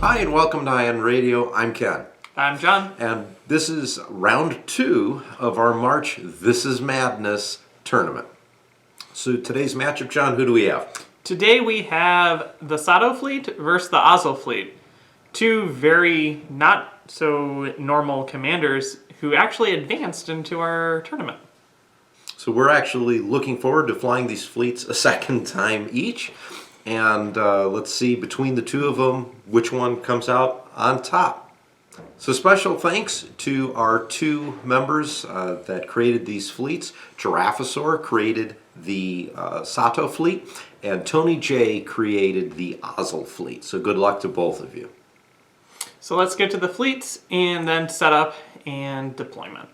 Hi and welcome to Ion Radio. I'm Ken. I'm John. And this is round 2 of our March This Is Madness tournament. So today's matchup, John, who do we have? Today we have the Sato fleet versus the Ozzel fleet. Two very not so normal commanders who actually advanced into our tournament. So we're actually looking forward to flying these fleets a second time each. And let's see, between the two of them, which one comes out on top. So special thanks to our two members that created these fleets. Giraffasaur created the Sato fleet, and Tony J created the Ozzel fleet. So good luck to both of you. So let's get to the fleets and then setup and deployment.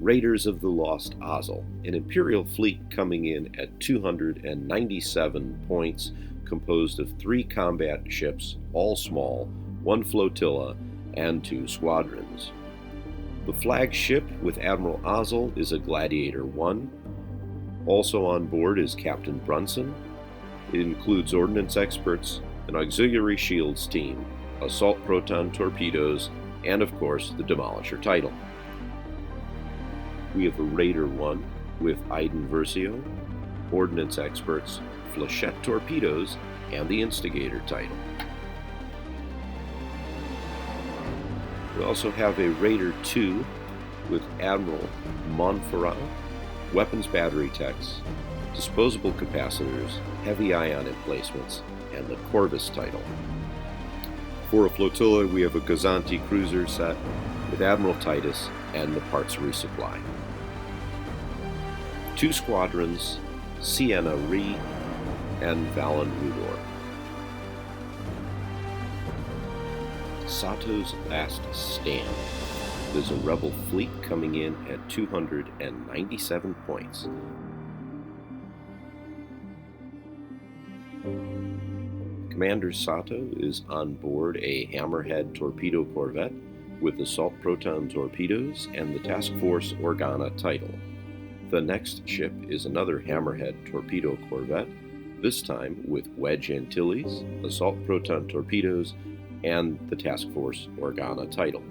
Raiders of the Lost Ozzel, an Imperial fleet coming in at 297 points, composed of 3 combat ships, all small, 1 flotilla, and 2 squadrons. The flagship with Admiral Ozzel is a Gladiator 1. Also on board is Captain Brunson. It includes ordnance experts, an auxiliary shields team, assault proton torpedoes, and of course the Demolisher title. We have a Raider 1 with Iden Versio, ordnance experts, flechette torpedoes, and the Instigator title. We also have a Raider 2 with Admiral Montferrat, weapons battery techs, disposable capacitors, heavy ion emplacements, and the Corvus title. For a flotilla, we have a Gazanti cruiser set with Admiral Titus and the parts resupply. 2 squadrons, Sienna Ree and Valen Rudor. Sato's Last Stand. There's a rebel fleet coming in at 297 points. Commander Sato is on board a Hammerhead torpedo corvette with assault proton torpedoes and the Task Force Organa title. The next ship is another Hammerhead torpedo corvette, this time with Wedge Antilles, assault proton torpedoes, and the Task Force Organa title.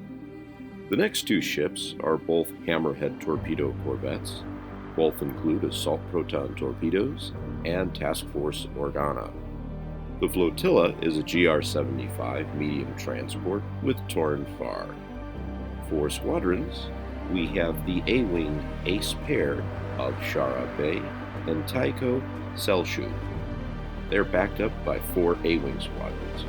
The next 2 ships are both Hammerhead torpedo corvettes. Both include assault proton torpedoes and Task Force Organa. The flotilla is a GR-75 medium transport with Torn Far. For squadrons, we have the A-Wing Ace pair of Shara Bay and Taiko Selshu. They're backed up by 4 A-Wing squadrons.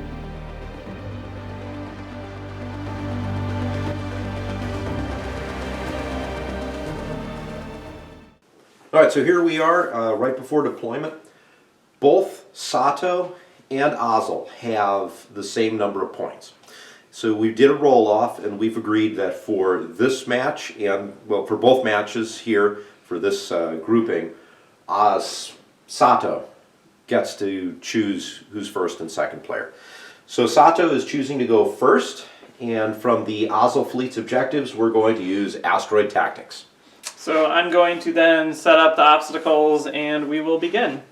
All right, so here we are right before deployment. Both Sato and Ozzel have the same number of points. So we did a roll-off, and we've agreed that for this match, and well, for both matches here, for this grouping, Sato gets to choose who's first and second player. So Sato is choosing to go first, and from the Ozzel fleet's objectives, we're going to use asteroid tactics. So I'm going to then set up the obstacles and we will begin.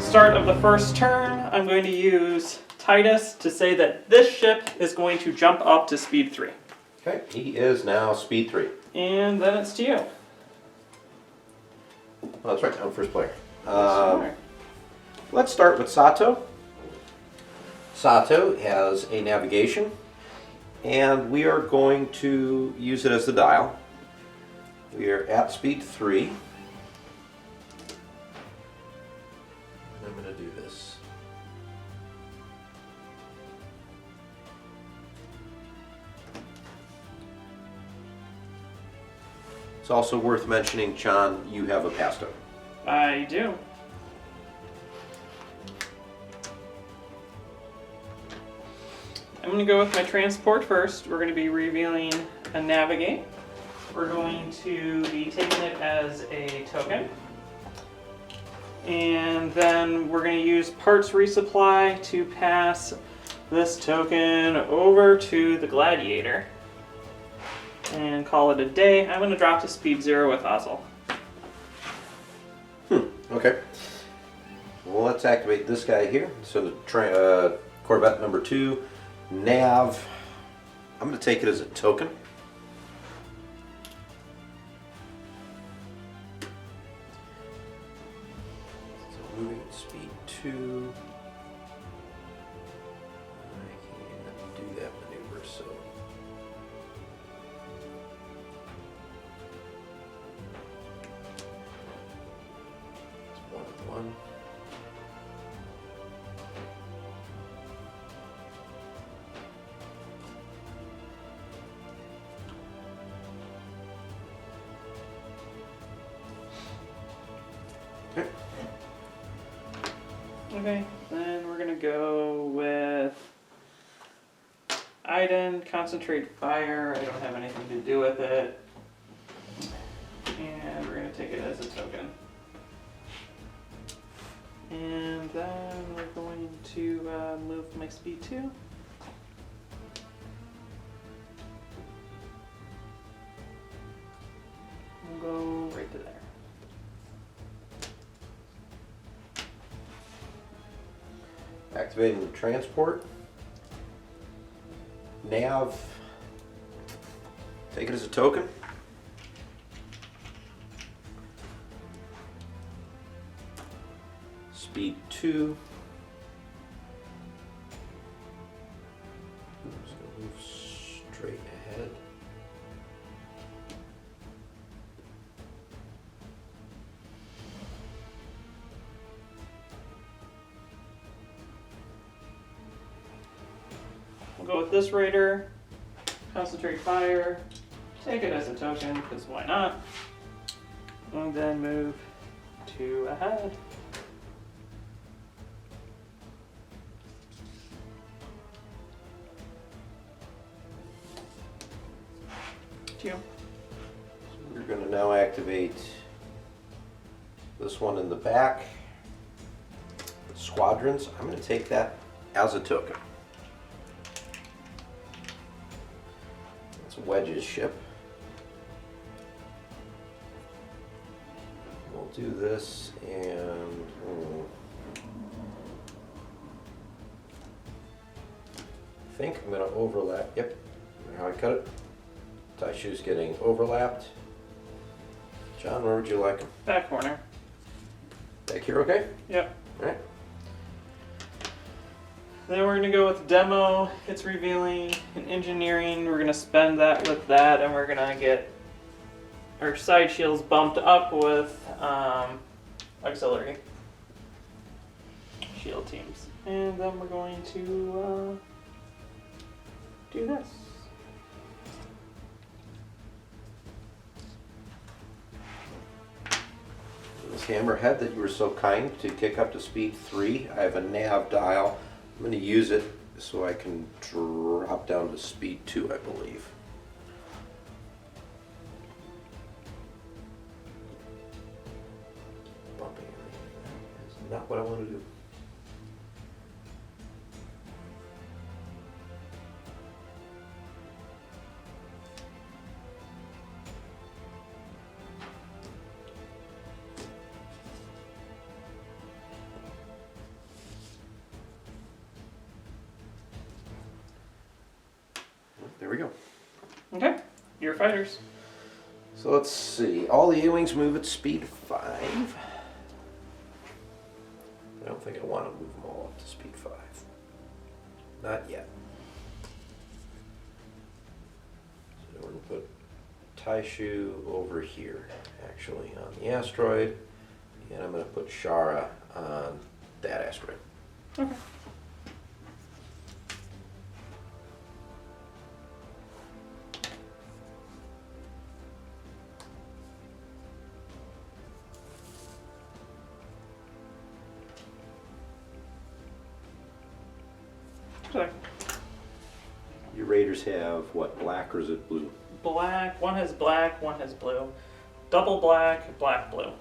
start of the first turn, I'm going to use Titus to say that this ship is going to jump up to speed 3. Okay, he is now speed 3. And then it's to you. Oh, that's right, I'm first player. Sure. Let's start with Sato. Sato has a navigation, and we are going to use it as the dial. We are at speed 3. I'm going to do this. It's also worth mentioning, John, you have a pass token. I do. I'm going to go with my transport first. We're going to be revealing a navigate. We're going to be taking it as a token. And then we're going to use parts resupply to pass this token over to the gladiator. And call it a day. I'm going to drop to speed 0 with Ozzel. Okay. Well, let's activate this guy here. So the Corvette number 2, nav. I'm going to take it as a token. So moving at speed 2. I can do that maneuver, so. It's 1-1. Okay. Okay, then we're going to go with Iden, concentrate fire. I don't have anything to do with it. And we're going to take it as a token. And then we're going to move my speed 2. We'll go right to there. Activating the transport. Nav. Take it as a token. Speed 2. I'm just going to move straight ahead. We'll go with this raider, concentrate fire, take it as a token, because why not? And then move 2 ahead. Two. We're going to now activate this one in the back. Squadrons. I'm going to take that as a token. That's Wedge's ship. We'll do this and I think I'm going to overlap. Yep, how I cut it. Tie shoe's getting overlapped. John, where would you like them? Back corner. Back here, okay? Yep. All right. Then we're gonna go with demo. It's revealing and engineering. We're gonna spend that with that, and we're gonna get our side shields bumped up with auxiliary shield teams. And then we're going to do this. This hammerhead that you were so kind to kick up to speed 3. I have a nav dial. I'm going to use it so I can drop down to speed 2, I believe. Bumping everything. That's not what I want to do. There we go. Okay, your fighters. So let's see. All the A-Wings move at speed 5. I don't think I want to move them all up to speed 5. Not yet. So we're going to put Taishu over here, actually, on the asteroid. And I'm going to put Shara on that asteroid. Okay. Sorry. Your Raiders have what, black or is it blue? Black. One has black, one has blue. Double black, black, blue.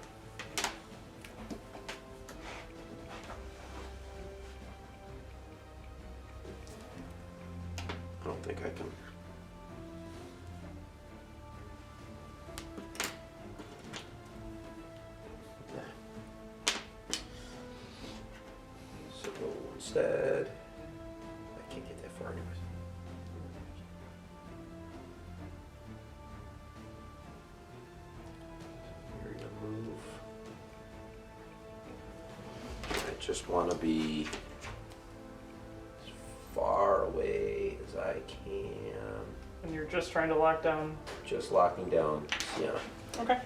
I don't think I can. So instead, I can't get that far anyways. We're gonna move. I just want to be as far away as I can. And you're just trying to lock down. Just locking down Sienna. Okay.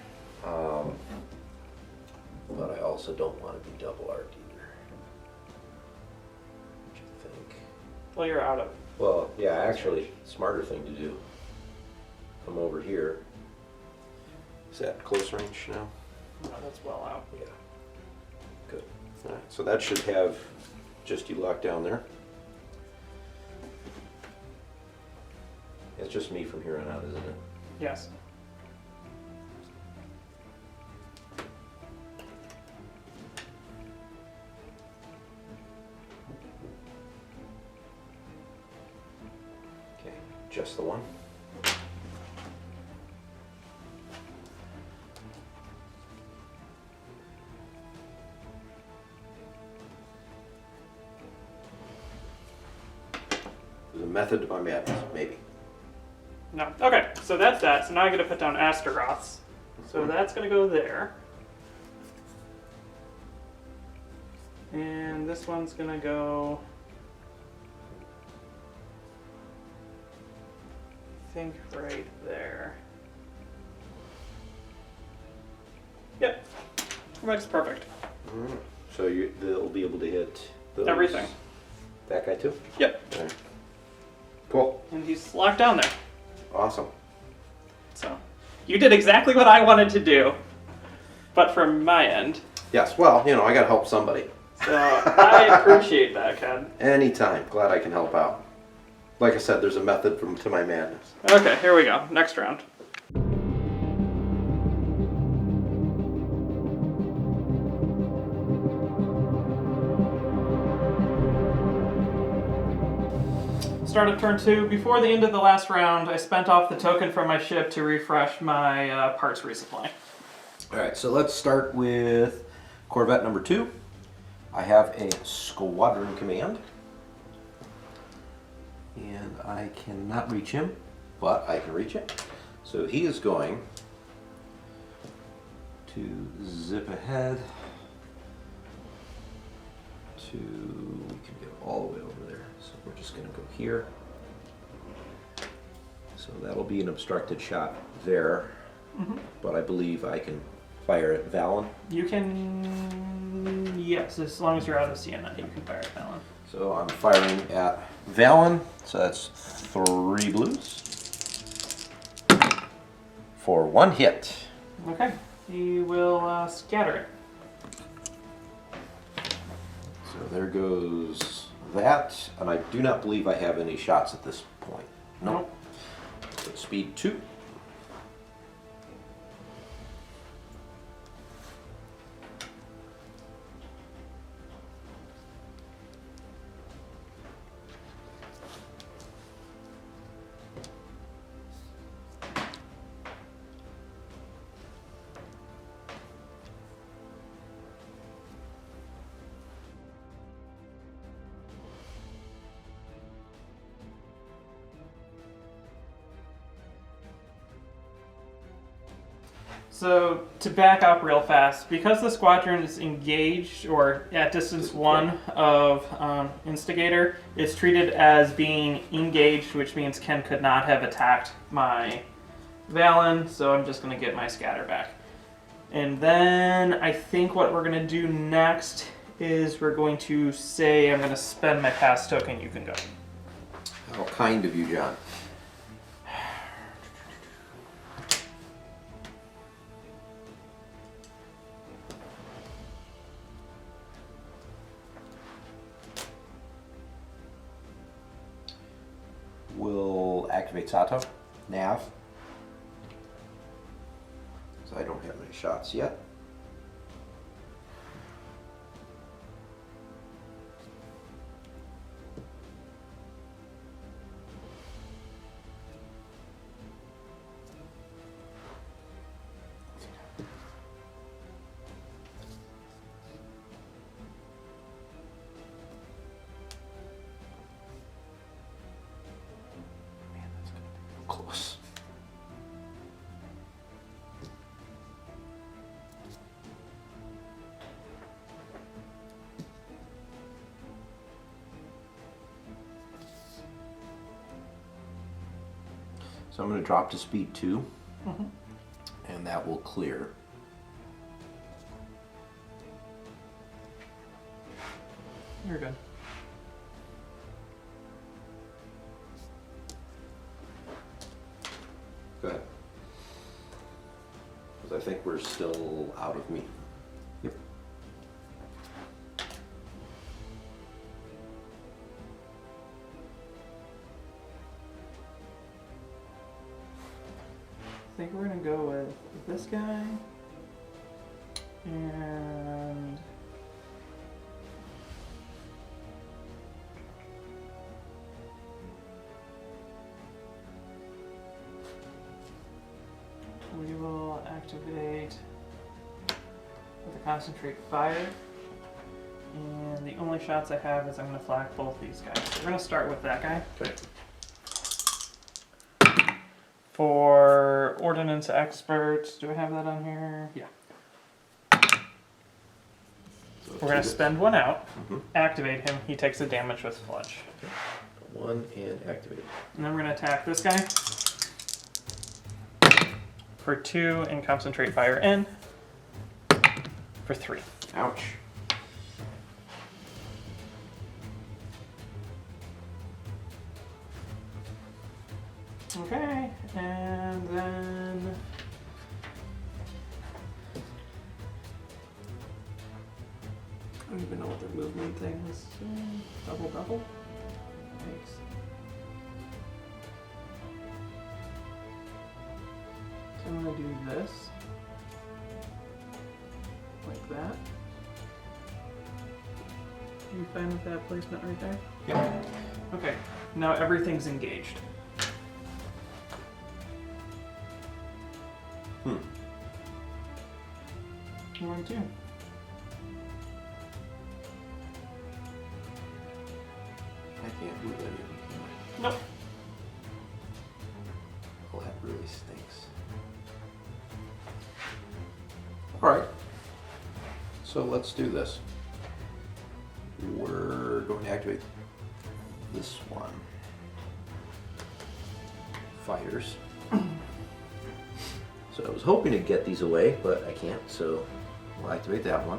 But I also don't want to be double arced either. What you think? Well, you're out of. Well, yeah, actually, smarter thing to do. Come over here. Is that close range now? No, that's well out. Yeah. Good. All right, so that should have just you locked down there. It's just me from here on out, isn't it? Yes. Okay, just the one. There's a method to my madness, maybe. No. Okay, so that's that. So now I got to put down Astaroths. So that's going to go there. And this one's going to go, I think, right there. Yep. That's perfect. Alright. So they'll be able to hit those. Everything. That guy too? Yep. Alright. Cool. And he's locked down there. Awesome. So you did exactly what I wanted to do, but from my end. Yes, well, I gotta help somebody. So I appreciate that, Ken. Anytime. Glad I can help out. Like I said, there's a method to my madness. Okay, here we go. Next round. Start of turn 2. Before the end of the last round, I spent off the token from my ship to refresh my parts resupply. Alright, so let's start with Corvette number 2. I have a squadron command. And I cannot reach him, but I can reach it. So he is going to zip ahead to, we can go all the way over there. So we're just going to go here. So that'll be an obstructed shot there, but I believe I can fire at Valen. You can, yes, as long as you're out of Sienna, you can fire at Valen. So I'm firing at Valen, so that's 3 blues for 1 hit. Okay, he will scatter it. So there goes that, and I do not believe I have any shots at this point. Nope. So speed 2. So to back up real fast, because the squadron is engaged or at distance 1 of Instigator, it's treated as being engaged, which means Ken could not have attacked my Valen, so I'm just going to get my scatter back. And then I think what we're going to do next is we're going to say I'm going to spend my pass token, you can go. How kind of you, John. We'll activate Sato, Nav. So I don't have any shots yet. Close. So I'm going to drop to speed 2, and that will clear. You're good. Go ahead. Because I think we're still out of meat. Yep. I think we're going to go with this guy and we will activate with a concentrate fire. And the only shots I have is I'm going to flak both these guys. So we're going to start with that guy. Okay. For Ordnance Experts, do I have that on here? Yeah. So We're going to spend 1 out, Mhm. activate him, he takes the damage with Sludge. 1 and activate. And then we're going to attack this guy for 2 and concentrate fire in for 3. Ouch. Okay, and then I don't even know what their movement thing is. Double. Thanks. So I'm gonna do this. Like that. Are you fine with that placement right there? Yep. Okay, now everything's engaged. You want to? I can't move any of them. Nope. Well, that really stinks. Alright. So let's do this. We're going to activate this one. Fires. So I was hoping to get these away, but I can't, so we'll activate that one.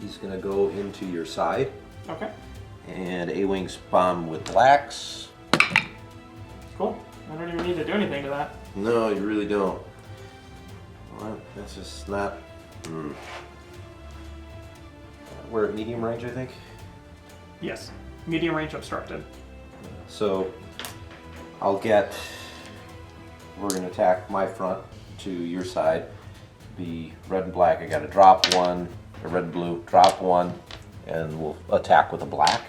He's going to go into your side. Okay. And A-Wings bomb with blacks. Cool. I don't even need to do anything to that. No, you really don't. Well, that's just not... We're at medium range, I think. Yes. Medium range obstructed. So I'll get... We're going to attack my front to your side. Be red and black. I got to drop 1, or red and blue, drop 1, and we'll attack with a black.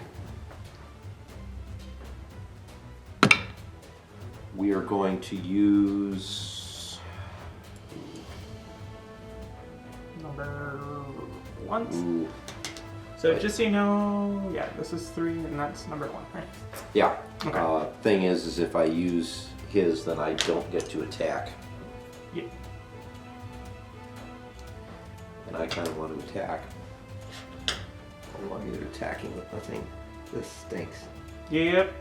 We are going to use... Number 1. Ooh. So just so you know, yeah, this is 3 and that's number 1, right? Yeah. Okay. Thing is if I use his, then I don't get to attack. Yeah. and I kind of want to attack. I want you attacking with nothing. This stinks. Yep.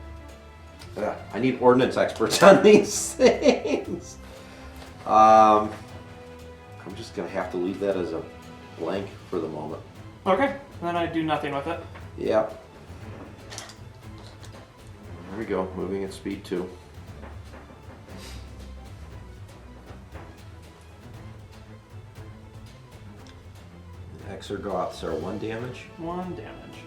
I need ordnance experts on these things. I'm just gonna have to leave that as a blank for the moment. Okay, then I do nothing with it. Yep. There we go, moving at speed 2. Exergoths are 1 damage. 1 damage.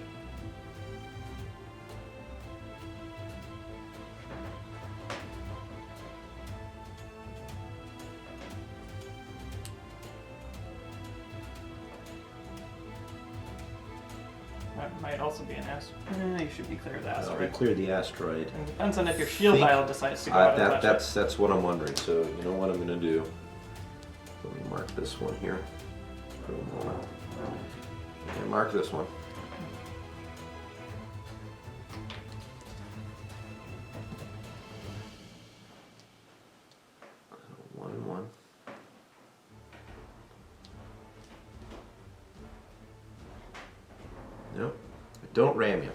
That might also be an asteroid. You should be clear of the We asteroid. cleared the asteroid. It depends on if your shield Think- dial decides to go out and touch it. That's what I'm wondering. So you know what I'm gonna do? Let me mark this one here for a moment. And mark this one. One and one. Nope. Don't ram you.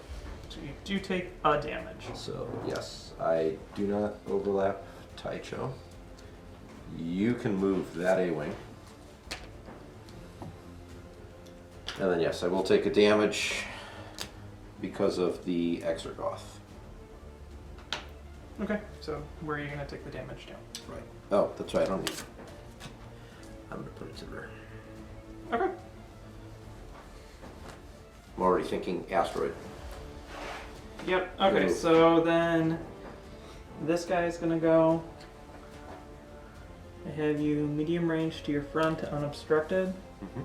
So you do take a damage. So yes, I do not overlap Taicho. You can move that A-wing. And then yes, I will take a damage because of the Exergoth. Okay, so where are you going to take the damage down? Right. Oh, that's right, I don't need it. I'm going to put it to the rear. Okay. I'm already thinking asteroid. Yep, okay, Ooh. so then this guy's going to go. I have you medium range to your front unobstructed. Mhm.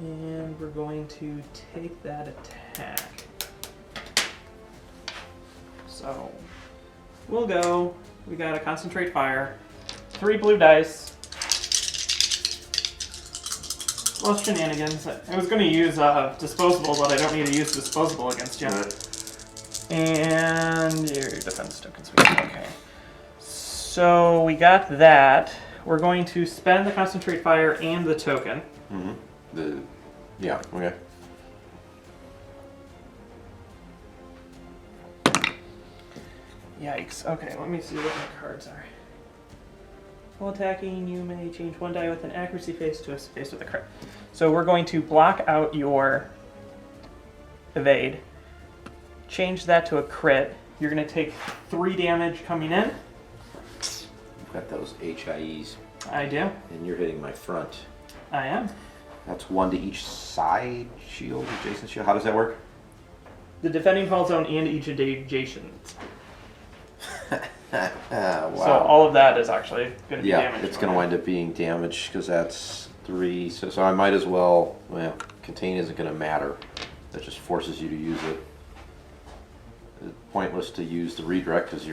And we're going to take that attack. So we'll go. We got to concentrate fire. 3 blue dice. Plus shenanigans. I was going to use disposable, but I don't need to use disposable against you. And your defense tokens. Okay. So we got that. We're going to spend the concentrate fire and the token. Mm-hmm. Yeah, okay. Yikes. Okay, let me see what my cards are. While attacking, you may change 1 die with an accuracy face to a face with a crit. So we're going to block out your evade. Change that to a crit. You're going to take 3 damage coming in. You've got those HIEs, I do. and you're hitting my front. I am. That's 1 to each side shield, adjacent shield. How does that work? The defending fall zone and each adjacent. Wow. So all of that is actually going to be Yeah, damage. it's going to wind up being damage because that's 3. So I might as well, contain isn't going to matter. That just forces you to use it. It's pointless to use the redirect because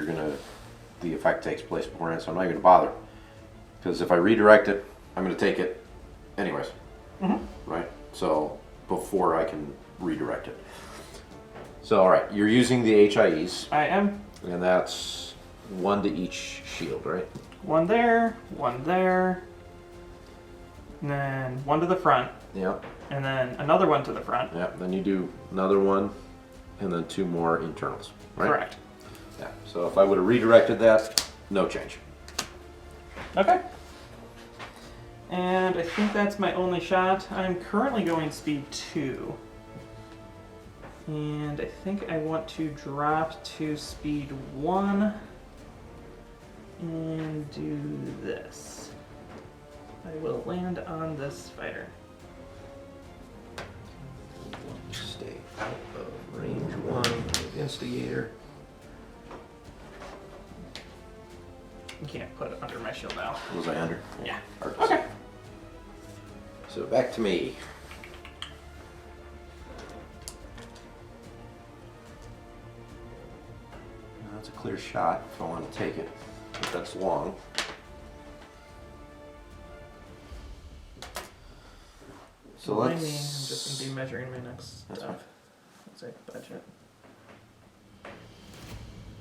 the effect takes place beforehand, so I'm not even going to bother. Because if I redirect it, I'm going to take it anyways. Mm-hmm. Right? So before I can redirect it. So alright, you're using the HIEs, I am. and that's 1 to each shield, right? 1 there, 1 there, and then 1 to the front, Yep. and then another 1 to the front. Yeah, then you do another 1, and then 2 more internals, right? Correct. Yeah, so if I would have redirected that, no change. Okay. And I think that's my only shot. I'm currently going speed 2. And I think I want to drop to speed 1 and do this. I will land on this fighter. Stay out of range 1, instigator. You can't put it under my shield now. Was I under? Yeah. Hard to Okay. see. So back to me. Now, that's a clear shot if I want to take it, but that's long. So Remind let's. me, I'm just going to be measuring my next That's stuff. Once I budget.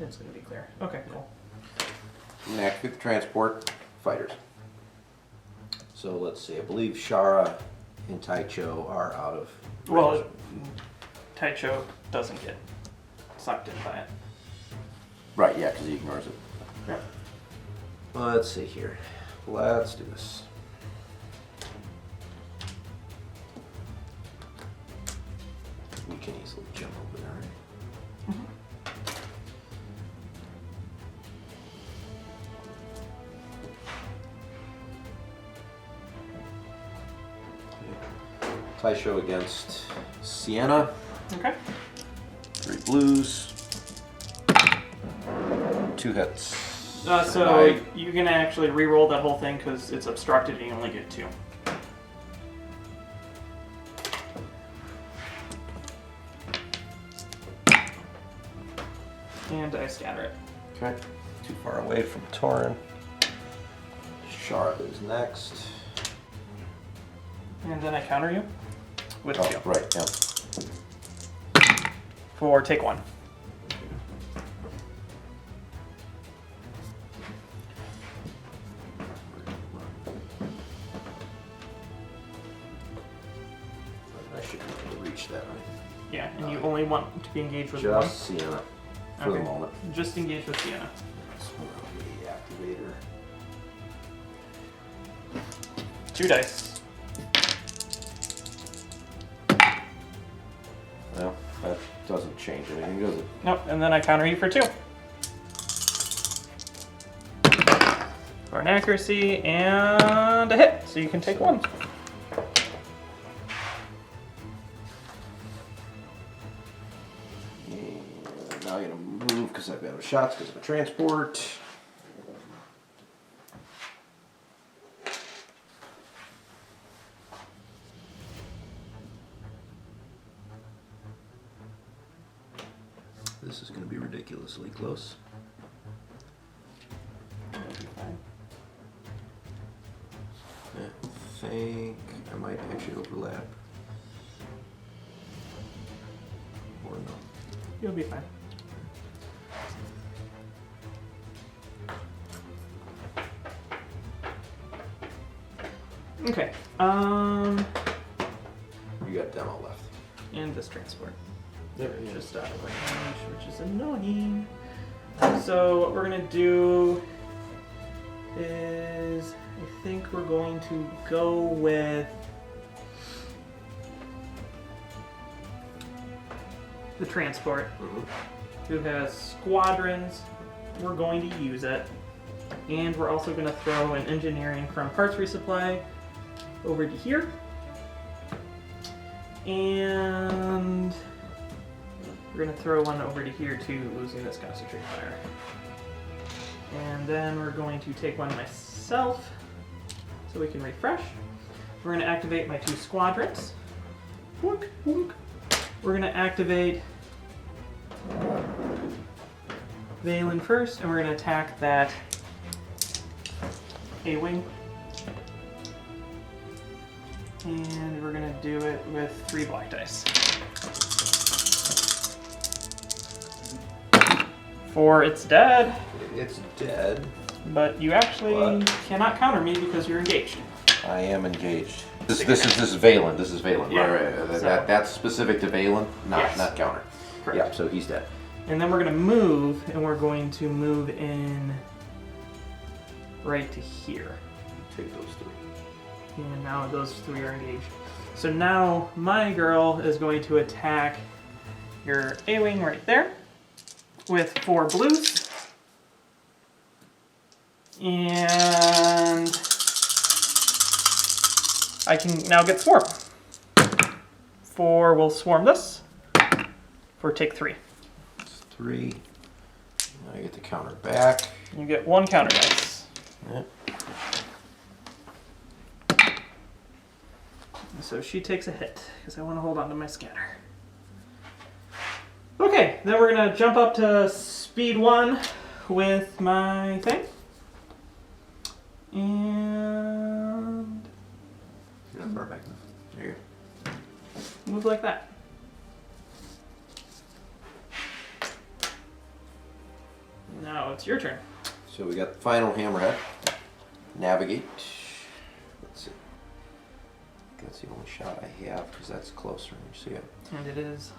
It's going to be clear. Okay, cool. I'm gonna activate the transport fighters. So let's see, I believe Shara and Taicho are out of range. Well, Taicho doesn't get sucked in by it. Right, yeah, because he ignores it. Yeah. Let's see here. Let's do this. We can easily jump over there, right? Taisho against Sienna. Okay. 3 blues. 2 hits. So you can actually re-roll that whole thing because it's obstructed and you only get 2. And I scatter it. Okay. Too far away from Torin. Shara is next. And then I counter you with 2. Right, yeah. For take 1. I should be able to reach that, right? Yeah, and you only want to be engaged with Just Sienna for the Okay. moment. one. Just engage with Sienna. So the activator. 2 dice. Well, that doesn't change anything, does it? Nope, and then I counter you for 2. For an accuracy and a hit, so you can take 1. And now I'm gonna move because I've got a shots because of a transport. This is going to be ridiculously close. I think I might actually overlap. Or no. You'll be fine. Okay. You got demo left. And this transport. There They're just out of range, which is annoying. So what we're gonna do is, I think we're going to go with the transport, who has squadrons. We're going to use it, and we're also going to throw an engineering from parts resupply over to here, and we're going to throw one over to here too, losing this concentrate fire. And then we're going to take one myself so we can refresh. We're going to activate my 2 squadrons. Boink, boink. We're going to activate Valen first, and we're going to attack that A-wing. And we're going to do it with 3 black dice. 4, it's dead. It's dead. But you actually What? cannot counter me because you're engaged. I am engaged. This is Valen. This is Valen. Yeah. Right. So- That's specific to Valen, Yes. not counter. Correct. Yeah, so he's dead. And then we're going to move, and we're going to move in right to here. Take those 3. And now those 3 are engaged. So now my girl is going to attack your A-wing right there with 4 blues. And I can now get swarm. 4 will swarm this for take 3. It's 3. Now I get to counter back. You get 1 counter dice. Yep. So she takes a hit because I want to hold on to my scanner. Okay, then we're gonna jump up to speed 1 with my thing. And You're not far back enough. There you go. move like that. Now it's your turn. So we got the final hammerhead. Navigate. Let's see. that's the only shot I have because that's closer. You see it? And it is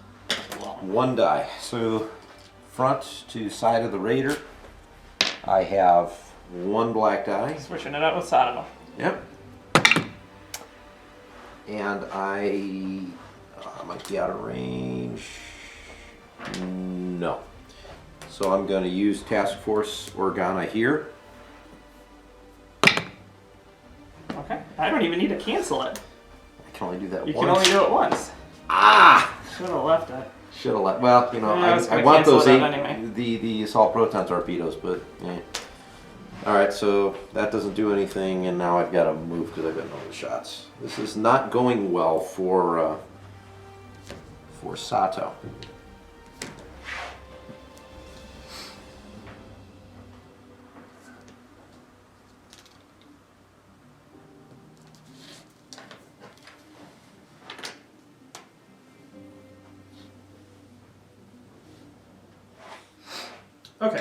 long. 1 die. So front to side of the Raider, I have 1 black die. Switching it out with Sato. Yep. And I might be out of range. No. So I'm going to use Task Force Organa here. Okay. I don't even need to cancel it. I can only do that You once. can only do it once. Ah! Should have left it. Should have let. Well, you know, Yeah, I was I gonna want cancel those it 8, out anyway. the assault proton torpedoes, but eh. All right, so that doesn't do anything, and now I've got to move because I've got no other shots. This is not going well for Sato. Okay.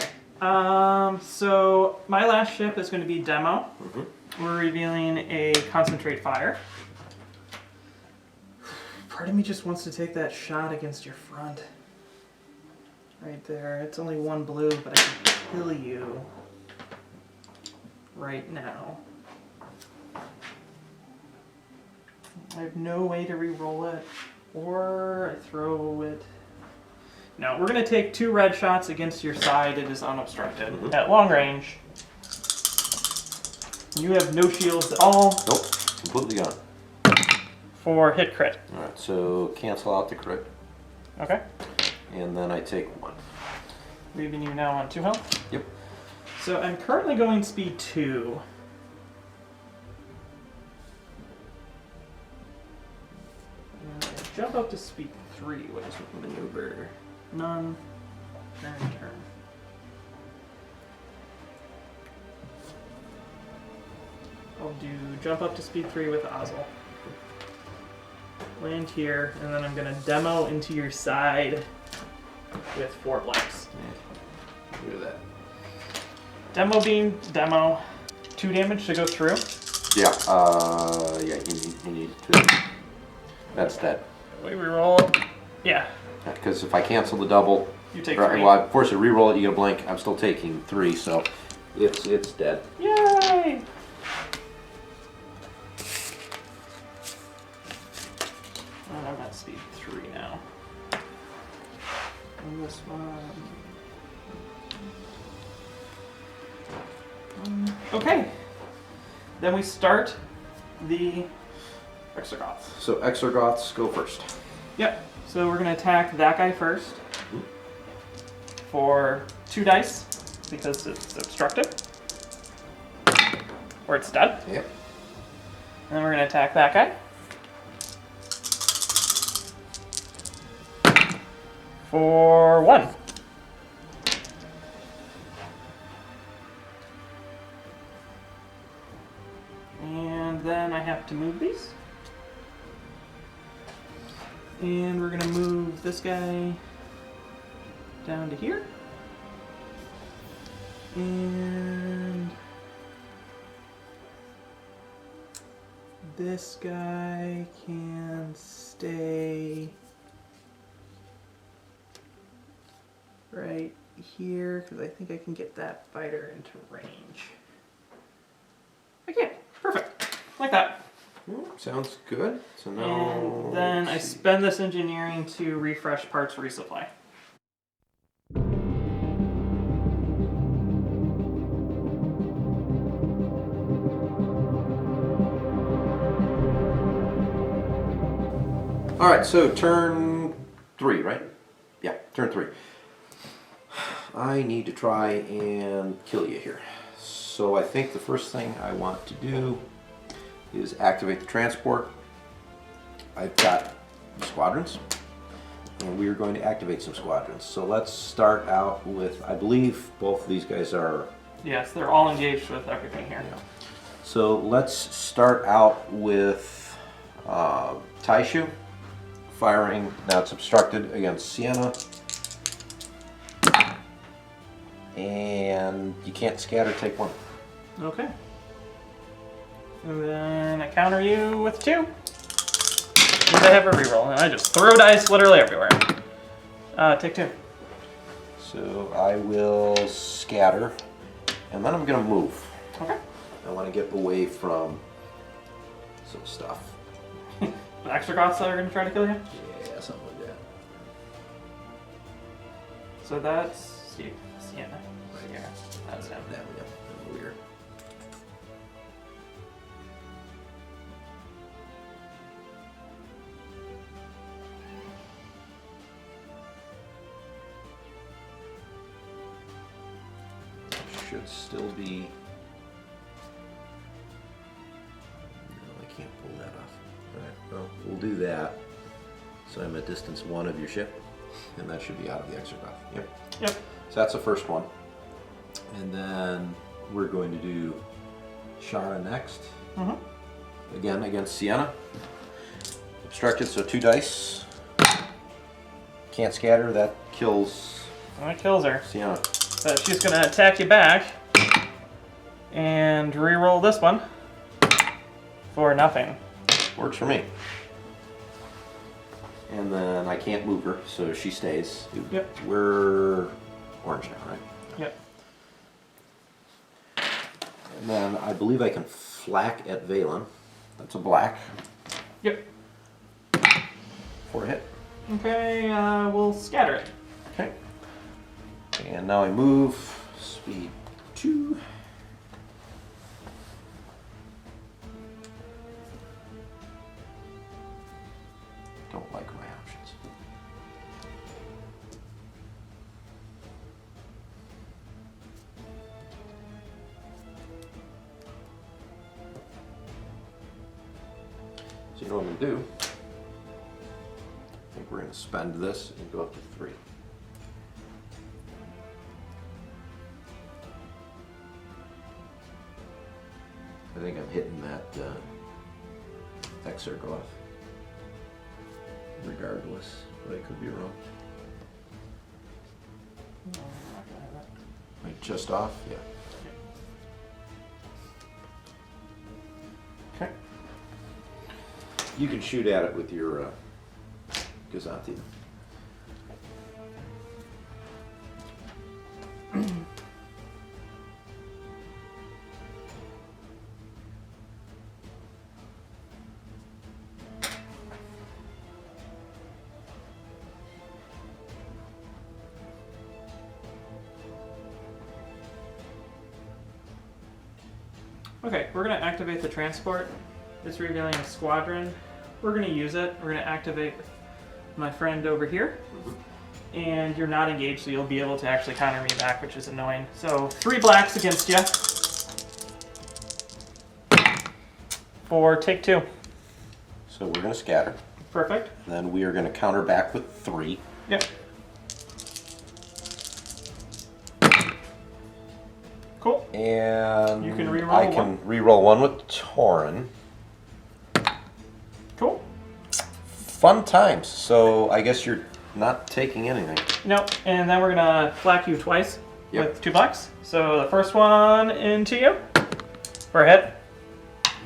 So my last ship is going to be demo. We're revealing a concentrate fire. Part of me just wants to take that shot against your front. Right there. It's only 1 blue, but I can kill you right now. I have no way to re-roll it, or I throw it. No, we're going to take 2 red shots against your side. It is unobstructed. At long range, you have no shields at all. Nope, completely gone. For hit crit. All right, so cancel out the crit, Okay. and then I take 1. Leaving you now on 2 health. Yep. So I'm currently going speed 2. And I jump up to speed 3. What is maneuver? None. Turn. I'll do jump up to speed 3 with Ozzel. Land here, and then I'm going to demo into your side with 4 blacks. Look at that. Demo beam, demo. 2 damage to go through. Yeah, yeah, he needs 2. That's dead. We reroll. Yeah, Because if I cancel the double, you take or, 3. well, I force you to reroll it, you get a blank. I'm still taking 3, so it's dead. Yay! And I'm at speed 3 now. And this one. Okay. Then we start the Exogoths. So Exorgoths go first. Yep. So we're gonna attack that guy first for 2 dice because it's obstructive, or it's dead. Yep. And then we're gonna attack that guy for 1. And then I have to move these. And we're gonna move this guy down to here. And this guy can stay right here because I think I can get that fighter into range. I can. Perfect. Like that. Sounds good. So now. And then I spend this engineering to refresh parts resupply. All right, so turn 3, right? Yeah, turn 3. I need to try and kill you here. So I think the first thing I want to do is activate the transport. I've got squadrons, and we are going to activate some squadrons. So let's start out with, I believe both of these guys are. Yes, they're all engaged with everything here. Yeah. So let's start out with Taishu firing. Now it's obstructed against Sienna. And you can't scatter, take 1. Okay. And then I counter you with 2. they have a reroll, and I just throw dice literally everywhere. Take 2. So I will scatter, and then I'm gonna move. Okay. I want to get away from some stuff. The extra costs that are going to try to kill you? Yeah, something like that. So that's Sienna. Yeah, that's him. That we go. Weird. Should still be. No, I can't pull that off. Alright, well, we'll do that. So I'm at distance 1 of your ship, and that should be out of the extra buff. Yep. Yep. So that's the first one. And then we're going to do Shara next. Mm-hmm. Again against Sienna. Obstructed, so 2 dice. Can't scatter, that kills That kills her. Sienna. But she's going to attack you back and re-roll this one for nothing. Works for me. And then I can't move her, so she stays. Yep. We're orange now, right? Yep. And then I believe I can flack at Valen. That's a black. Yep. For a hit. Okay, we'll scatter it. Okay. And now I move. Speed 2. Don't like my options. So you know what I'm gonna do? I think we're gonna spend this and go up to 3. I think I'm hitting that exarch off. Regardless, but I could be wrong. No, I'm not gonna have that. Like just off? Yeah. Okay. You can shoot at it with your Gazanti. Okay, we're going to activate the transport. It's revealing a squadron. We're going to use it. We're going to activate my friend over here. And you're not engaged, so you'll be able to actually counter me back, which is annoying. So 3 blacks against you. For take 2. So we're going to scatter. Perfect. Then we are going to counter back with 3. Yep. Cool. And You can reroll I can reroll 1 with Tauren. Cool. Fun times. So I guess you're not taking anything. No, and then we're gonna flak you twice Yep. with 2 blacks. So the first one into you for a hit.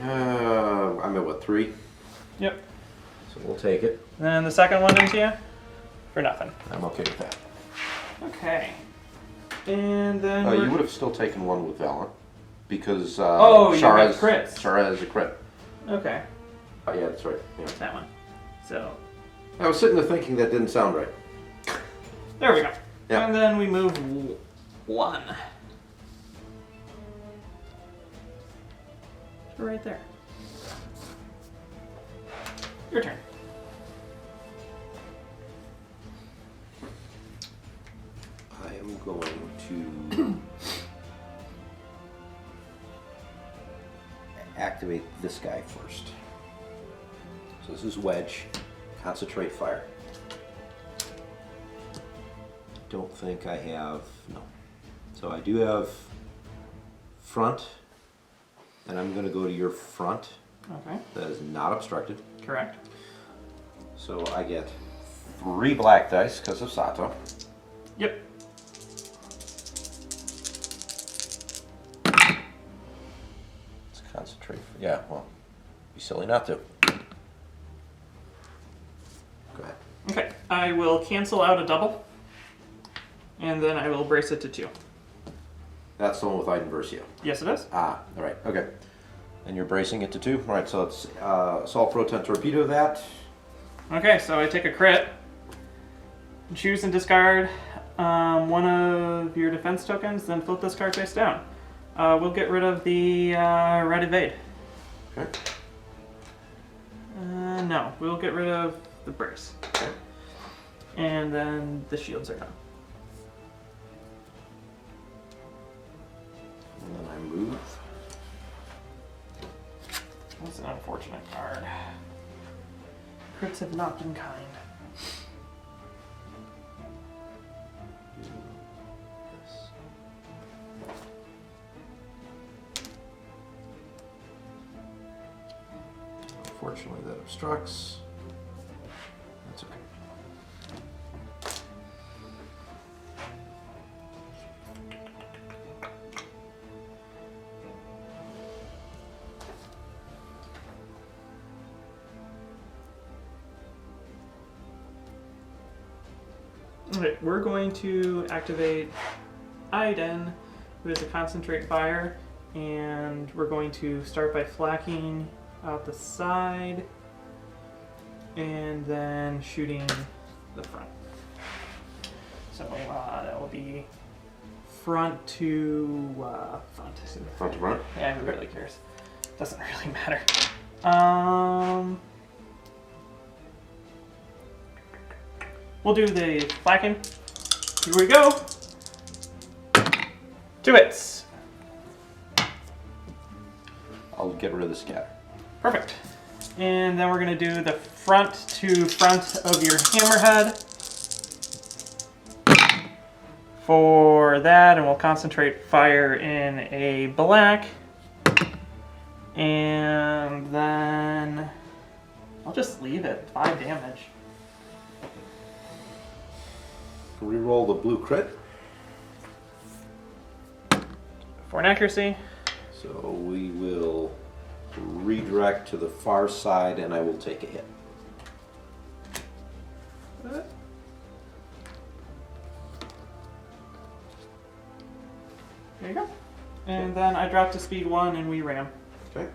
I'm at what, 3? Yep. So we'll take it. Then the second one into you for nothing. I'm okay with that. Okay. And then You we're- would have still taken 1 with Valen. Because you have Shara's crits. Shara has a crit. Okay, Oh yeah, that's right. Yeah. that one. So I was sitting there thinking that didn't sound right. there we go. Yeah. And then we move 1. Right there. Your turn. I am going to activate this guy first. So this is Wedge. Concentrate fire. Don't think I have, no. So I do have front, and I'm going to go to your front. Okay, That is not obstructed. correct. So I get 3 black dice because of Sato. Yep. Let's concentrate. Yeah, well, be silly not to. I will cancel out a double, and then I will brace it to 2. That's the one with Versio. Yes, it is. Ah, all right, okay. And you're bracing it to 2? All right, so let's assault proton torpedo that. Okay, so I take a crit, choose and discard one of your defense tokens, then flip this card face down. We'll get rid of the red evade. Okay. No, we'll get rid of the brace. Okay. And then the shields are gone. And then I move. That's an unfortunate card. Crits have not been kind. Unfortunately, that obstructs. That's okay. Okay, we're going to activate Aiden, who is a concentrate fire, and we're going to start by flacking out the side and then shooting the front. So that will be front to front. Front to front? Yeah, who really cares? Doesn't really matter. We'll do the flacking. Here we go. 2 hits. I'll get rid of the scatter. Perfect. And then we're going to do the front to front of your hammerhead for that, and we'll concentrate fire in a black. And then I'll just leave it. 5 damage. Reroll the blue crit. For an accuracy. So we will redirect to the far side and I will take a hit. There you go. And then I drop to speed 1 and we ram. Okay.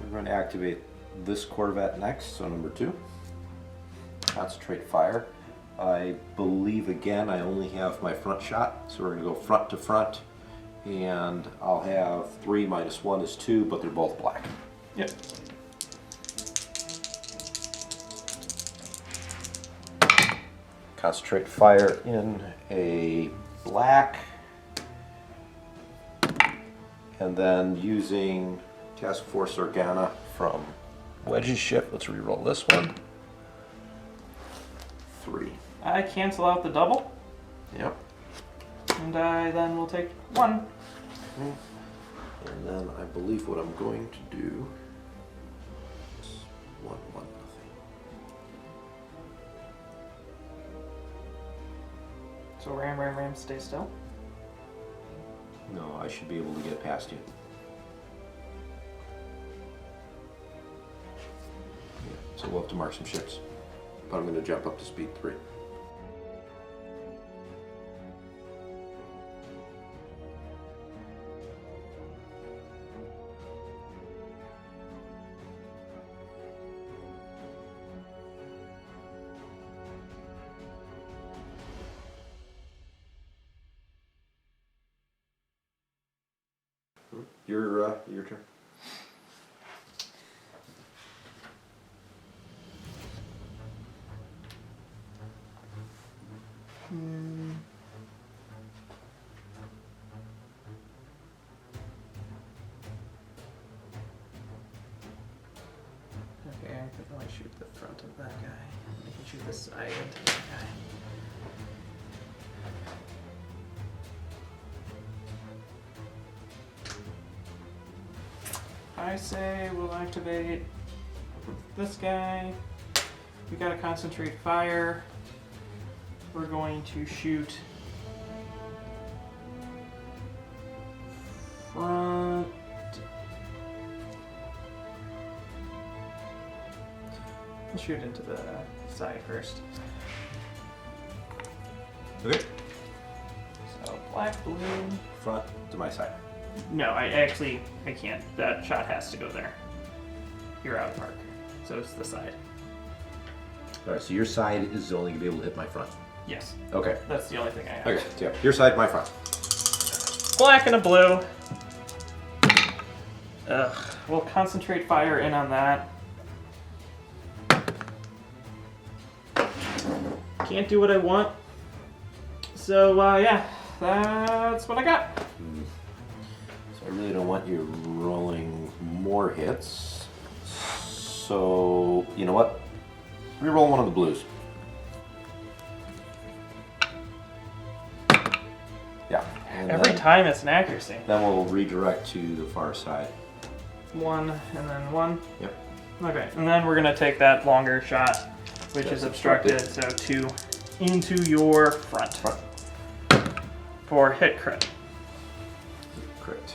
We're going to activate this Corvette next, so number 2. Concentrate fire. I believe again I only have my front shot, so we're going to go front to front, and I'll have 3 minus 1 is 2, but they're both black. Yep. Concentrate fire in a black, and then using Task Force Organa from Wedge's ship. Let's re-roll this one. 3. I cancel out the double, Yep. and I then will take 1. And then I believe what I'm going to do is 1, 1, nothing. So ram, stay still. No, I should be able to get past you. Yeah, so we'll have to mark some ships. But I'm going to jump up to speed 3. Your turn. Okay, I can only shoot the front of that guy. I can shoot the side into that guy. I say we'll activate this guy. We gotta concentrate fire. we're going to shoot front. We'll shoot into the side first. Okay. So black, blue. Front to my side. No, I can't. That shot has to go there. You're out of mark. So it's the side. All right, so your side is only going to be able to hit my front. Yes. Okay. That's the only thing I have. Okay, so yeah, your side, my front. Black and a blue. Ugh. We'll concentrate fire in on that. Can't do what I want. So, yeah, that's what I got. So I really don't want you rolling more hits. So, you know what? Reroll one of the blues. Yeah. And Every then, time it's an accuracy. Then we'll redirect to the far side. 1 and then 1. Yep. Okay, and then we're gonna take that longer shot, which That's is obstructed, so 2 into your front. For hit crit. Crit.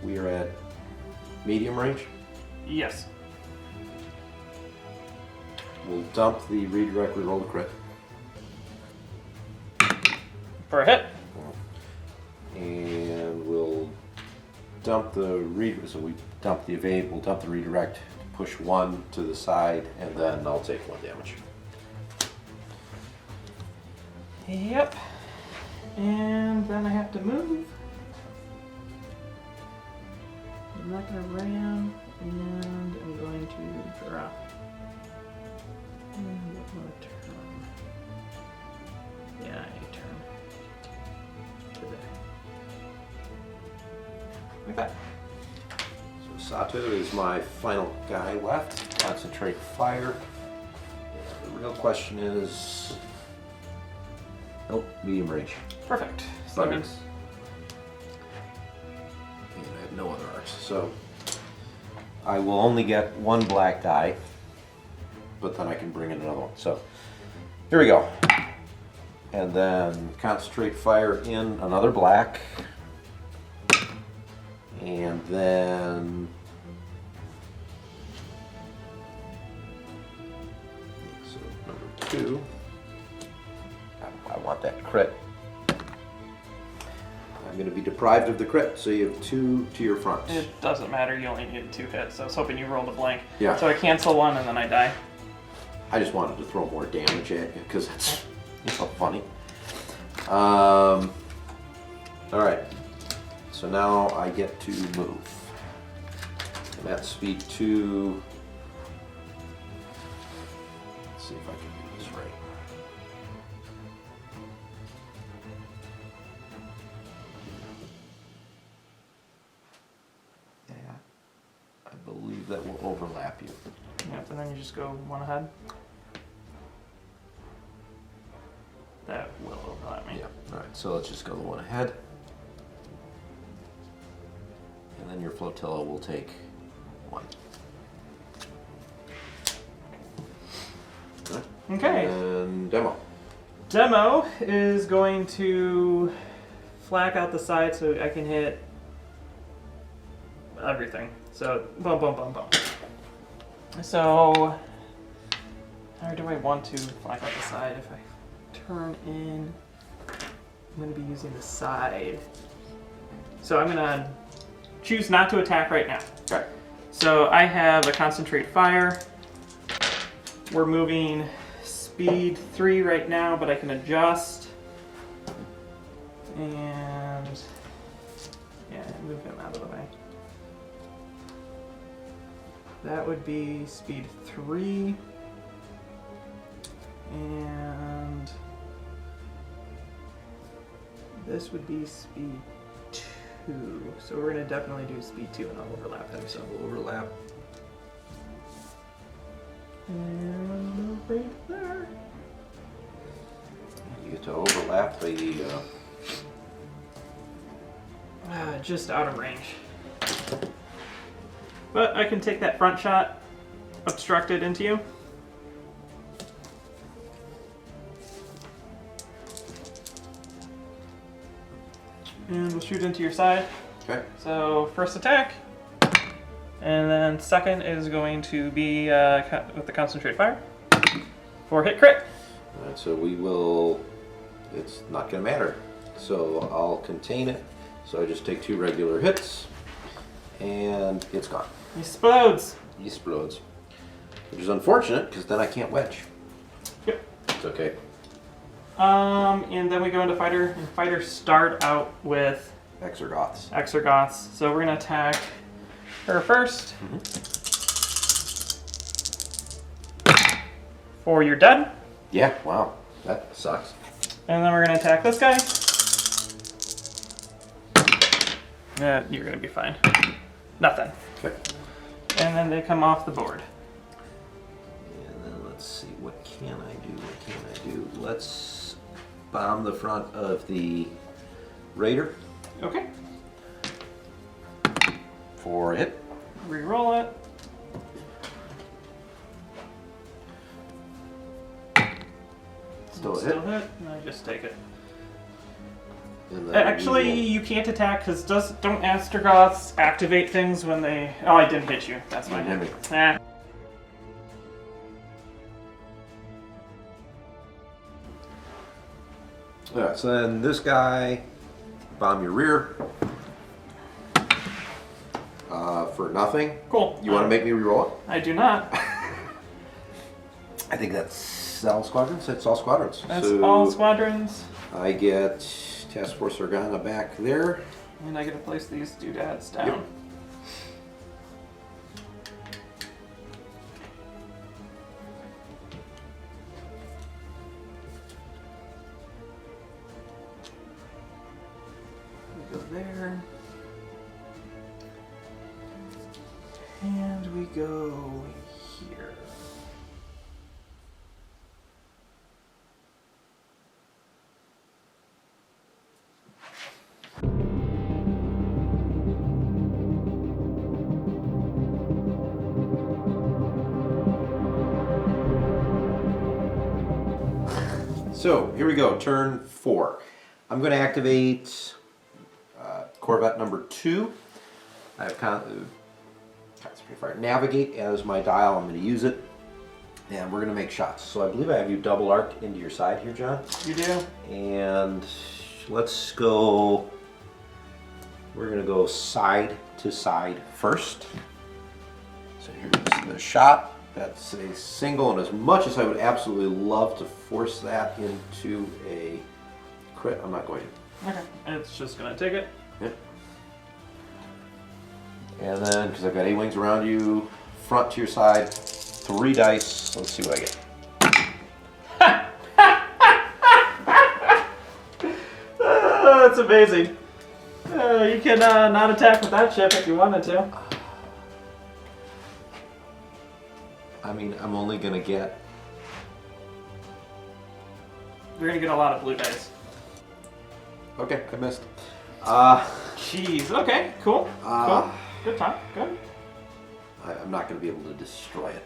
We are at medium range. Yes. We'll dump the redirect, reroll the crit. For a hit. And we'll dump the so we dump the evade, we'll dump the redirect, push 1 to the side, and then I'll take 1 damage. Yep. And then I have to move. I'm not gonna ram, and I'm going to drop. And I'm gonna turn. Yeah, I turn. To there. Like that. So Sato is my final guy left. Concentrate fire. The real question is, nope, medium range. Perfect. So that means And I have no other arcs. So I will only get 1 black die, but then I can bring in another one. So here we go. And then concentrate fire in another black. And then so number 2. I want that crit. I'm going to be deprived of the crit, so you have 2 to your front. it doesn't matter. You only needed 2 hits. I was hoping you rolled a blank. Yeah. So I cancel 1 and then I die. I just wanted to throw more damage at you because it's funny. All right. So now I get to move. And that's speed 2. Let's see if I can do this right. Yeah. I believe that will overlap you. Yep, and then you just go 1 ahead. That will overlap me. Yeah. All right. So let's just go the 1 ahead. And then your flotilla will take 1. Okay. And demo. Demo is going to flack out the side so I can hit everything. So, bum, bum, bum, bum. So, or do I want to flack out the side? If I turn in, I'm going to be using the side. So I'm going to choose not to attack right now. Okay. So I have a concentrate fire. We're moving speed 3 right now, but I can adjust. And yeah, move him out of the way. That would be speed 3. And this would be speed 2. So we're going to definitely do speed 2 and I'll overlap them. So we'll overlap. And right there. You get to overlap the. Just out of range. But I can take that front shot, obstruct it into you. and we'll shoot into your side. Okay. So first attack, and then second is going to be with the concentrate fire for hit crit. All right, so we will. It's not going to matter. So I'll contain it. So I just take 2 regular hits, and it's gone. He explodes. He explodes, which is unfortunate because then I can't wedge. Yep. It's okay. And then we go into fighter, and fighters start out with Exergoths. Exergoths. So we're gonna attack her first. For you're dead. Yeah. Wow. That sucks. And then we're gonna attack this guy. You're gonna be fine. Nothing. Okay. And then they come off the board. And then let's see. What can I do? What can I do? Let's bomb the front of the Raider Okay. for a hit. Reroll it. Still a Still hit. hit. And I just take it. And then Actually, you can't attack because don't Astrogoths activate things when they? Oh, I didn't hit you. That's You fine. hit me. Ah. Alright, so then this guy, bomb your rear for nothing. Cool. You want to make me reroll it? I do not. I think that's all squadrons. That's all squadrons. That's so all squadrons. I get Task Force Armada back there. And I get to place these doodads down. Yep. We go there. And we go here. So here we go, turn 4. I'm going to activate Corvette number 2. I have Concentrate Fire Navigate as my dial. I'm going to use it, and we're going to make shots. So I believe I have you double arc into your side here, John. You do? And let's go. We're going to go side to side first. So here's the shot. That's a single, and as much as I would absolutely love to force that into a crit, I'm not going to. Okay. It's just gonna take it. Yep. And then, because I've got A-wings around you, front to your side, 3 dice. Let's see what I get. That's amazing. You can not attack with that ship if you wanted to. I mean, I'm only going to get... You're gonna get a lot of blue dice. Okay, I missed. Jeez. Okay. Cool. Cool. Good time. Good. I'm not going to be able to destroy it.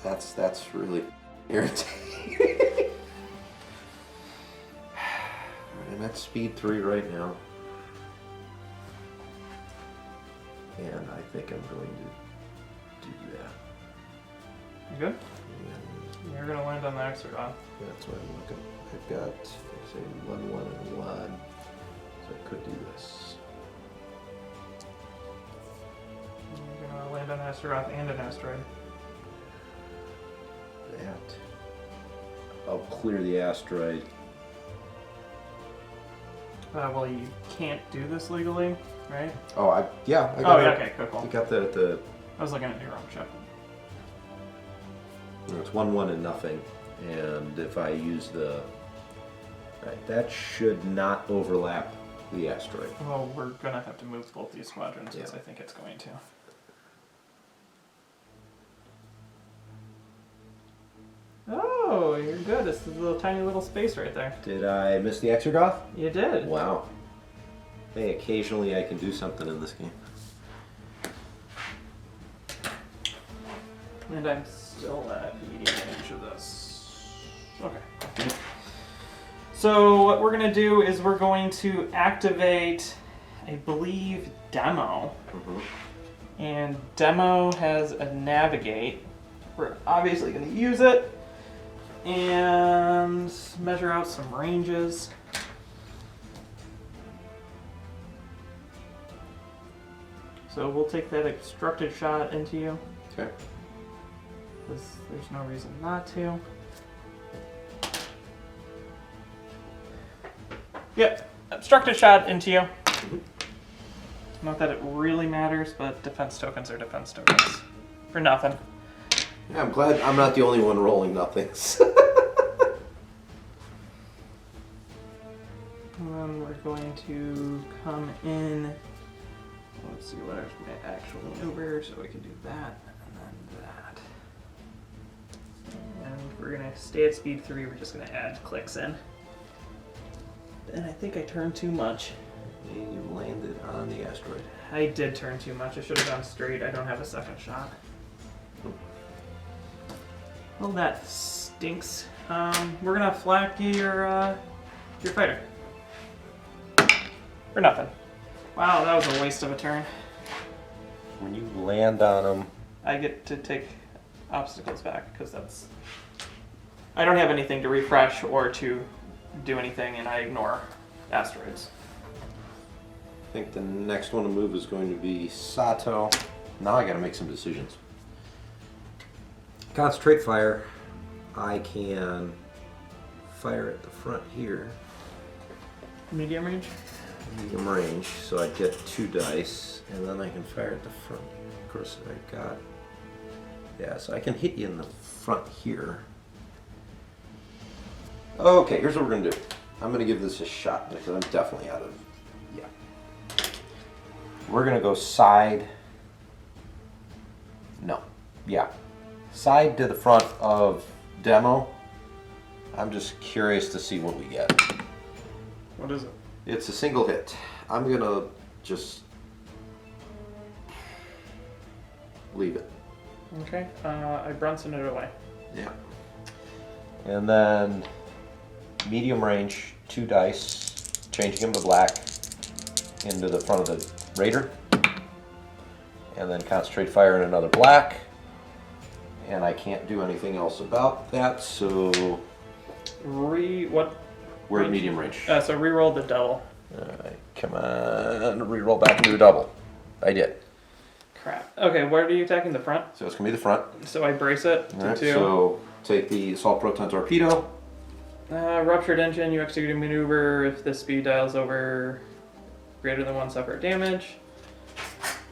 That's really irritating. I'm at speed 3 right now. And I think I'm going to do that. You good? And You're gonna land on the Exergon. that's what I'm looking. I've got, say, 1, 1, and 1. So I could do this. You're gonna land on Asteroth and an asteroid. That. I'll clear the asteroid. Well, you can't do this legally, right? Oh, I got Oh, yeah, it. okay, cool, I cool. got that at the. I was looking at your own ship. It's 1, 1, and nothing. And if I use the. Right, that should not overlap the asteroid. Well, we're gonna have to move both these squadrons because Yeah. I think it's going to. Oh, you're good. It's a little tiny little space right there. Did I miss the Exergoth? You did. Wow. Hey, occasionally I can do something in this game. And I'm still at medium range of this. Okay. So what we're going to do is we're going to activate, I believe, Demo. And Demo has a Navigate. We're obviously going to use it and measure out some ranges. So we'll take that obstructed shot into you. Okay. Because there's no reason not to. Yep, obstructed shot into you. Not that it really matters, but defense tokens are defense tokens. For nothing. Yeah, I'm glad I'm not the only one rolling nothings. And then we're going to come in. Let's see what are my actual maneuver, so we can do that and then that. And we're gonna stay at speed 3. We're just gonna add clicks in. And I think I turned too much. And you landed on the asteroid. I did turn too much. I should have gone straight. I don't have a second shot. Well, that stinks. We're gonna flak your fighter. For nothing. Wow, that was a waste of a turn. When you land on them, I get to take obstacles back because that's. I don't have anything to refresh or to do anything, and I ignore asteroids. I think the next one to move is going to be Sato. Now I gotta make some decisions. Concentrate fire. I can fire at the front here. Medium range? Medium range, so I get 2 dice, and then I can fire at the front. Of course, I got. Yeah, so I can hit you in the front here. Okay, here's what we're gonna do. I'm gonna give this a shot because I'm definitely out of. Yeah. We're gonna go side. No. Yeah. Side to the front of Demo. I'm just curious to see what we get. What is it? It's a single hit. I'm gonna just leave it. Okay, I Brunson it away. Yeah. And then medium range, 2 dice, changing them to black into the front of the Raider. And then concentrate fire in another black. And I can't do anything else about that, so What? we're at medium range. So re-roll the double. Alright, come on, re-roll back into a double. I did. Crap. Okay, where are you attacking the front? So it's gonna be the front. So I brace it to Alright, 2. so take the assault proton torpedo. Ruptured engine, you execute a maneuver if the speed dials over greater than 1 separate damage.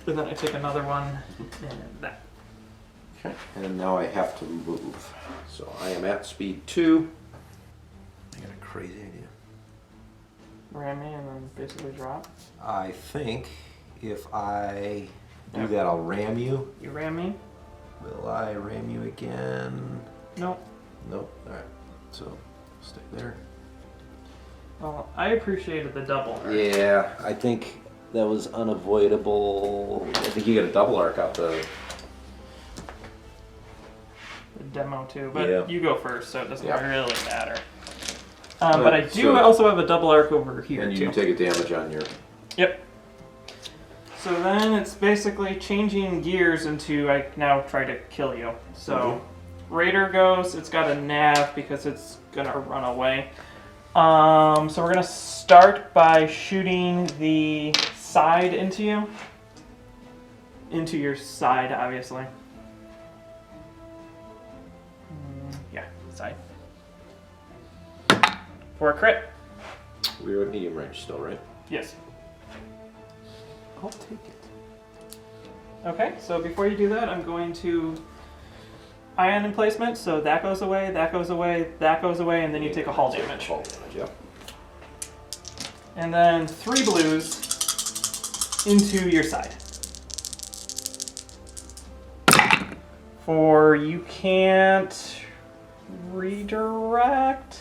And then I take another one and that. Okay, and now I have to move. So I am at speed 2. I got a crazy idea. Ram me and then basically drop. I think if I do that, I'll ram you. You ram me? Will I ram you again? Nope. Nope. Alright, so stick there. Well, I appreciated the double. Yeah, I think that was unavoidable. I think you got a double arc out the. The demo too, but Yeah. you go first, so it doesn't Yeah. really matter. But I do so- also have a double arc over here And too. you take a damage on your. Yep. So then it's basically changing gears into I now try to kill you. So Raider goes, it's got a nav because it's gonna run away. So we're gonna start by shooting the side into you. Into your side, obviously. Yeah, side. For a crit. We're at medium range still, right? Yes. I'll take it. Okay, so before you do that, I'm going to ion emplacement, so that goes away, that goes away, that goes away, and then you take a hull damage. Hull damage, yep. And then 3 blues into your side. For you can't redirect.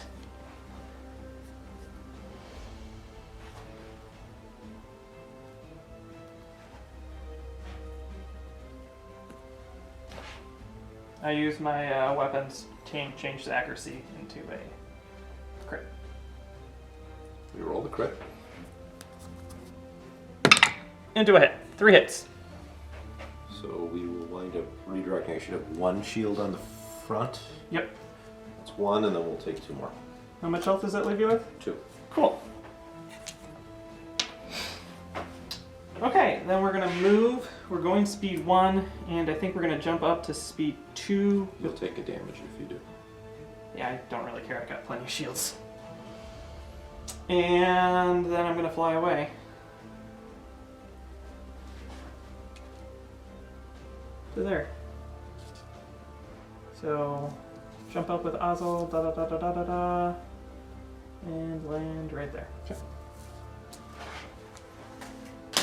I use my weapons change the accuracy into a crit. crit. Into a hit. 3 hits. So we will wind up redirecting. I should have 1 shield on the front. Yep. That's 1, and then we'll take 2 more. How much health does that leave you with? 2. Cool. Okay, then we're gonna move. We're going speed 1, and I think we're gonna jump up to speed 2. You'll take a damage if you do. Yeah, I don't really care. I got plenty of shields. And then I'm gonna fly away. To there. So, jump up with Ozzel, da da da da da da da, and land right there. Okay.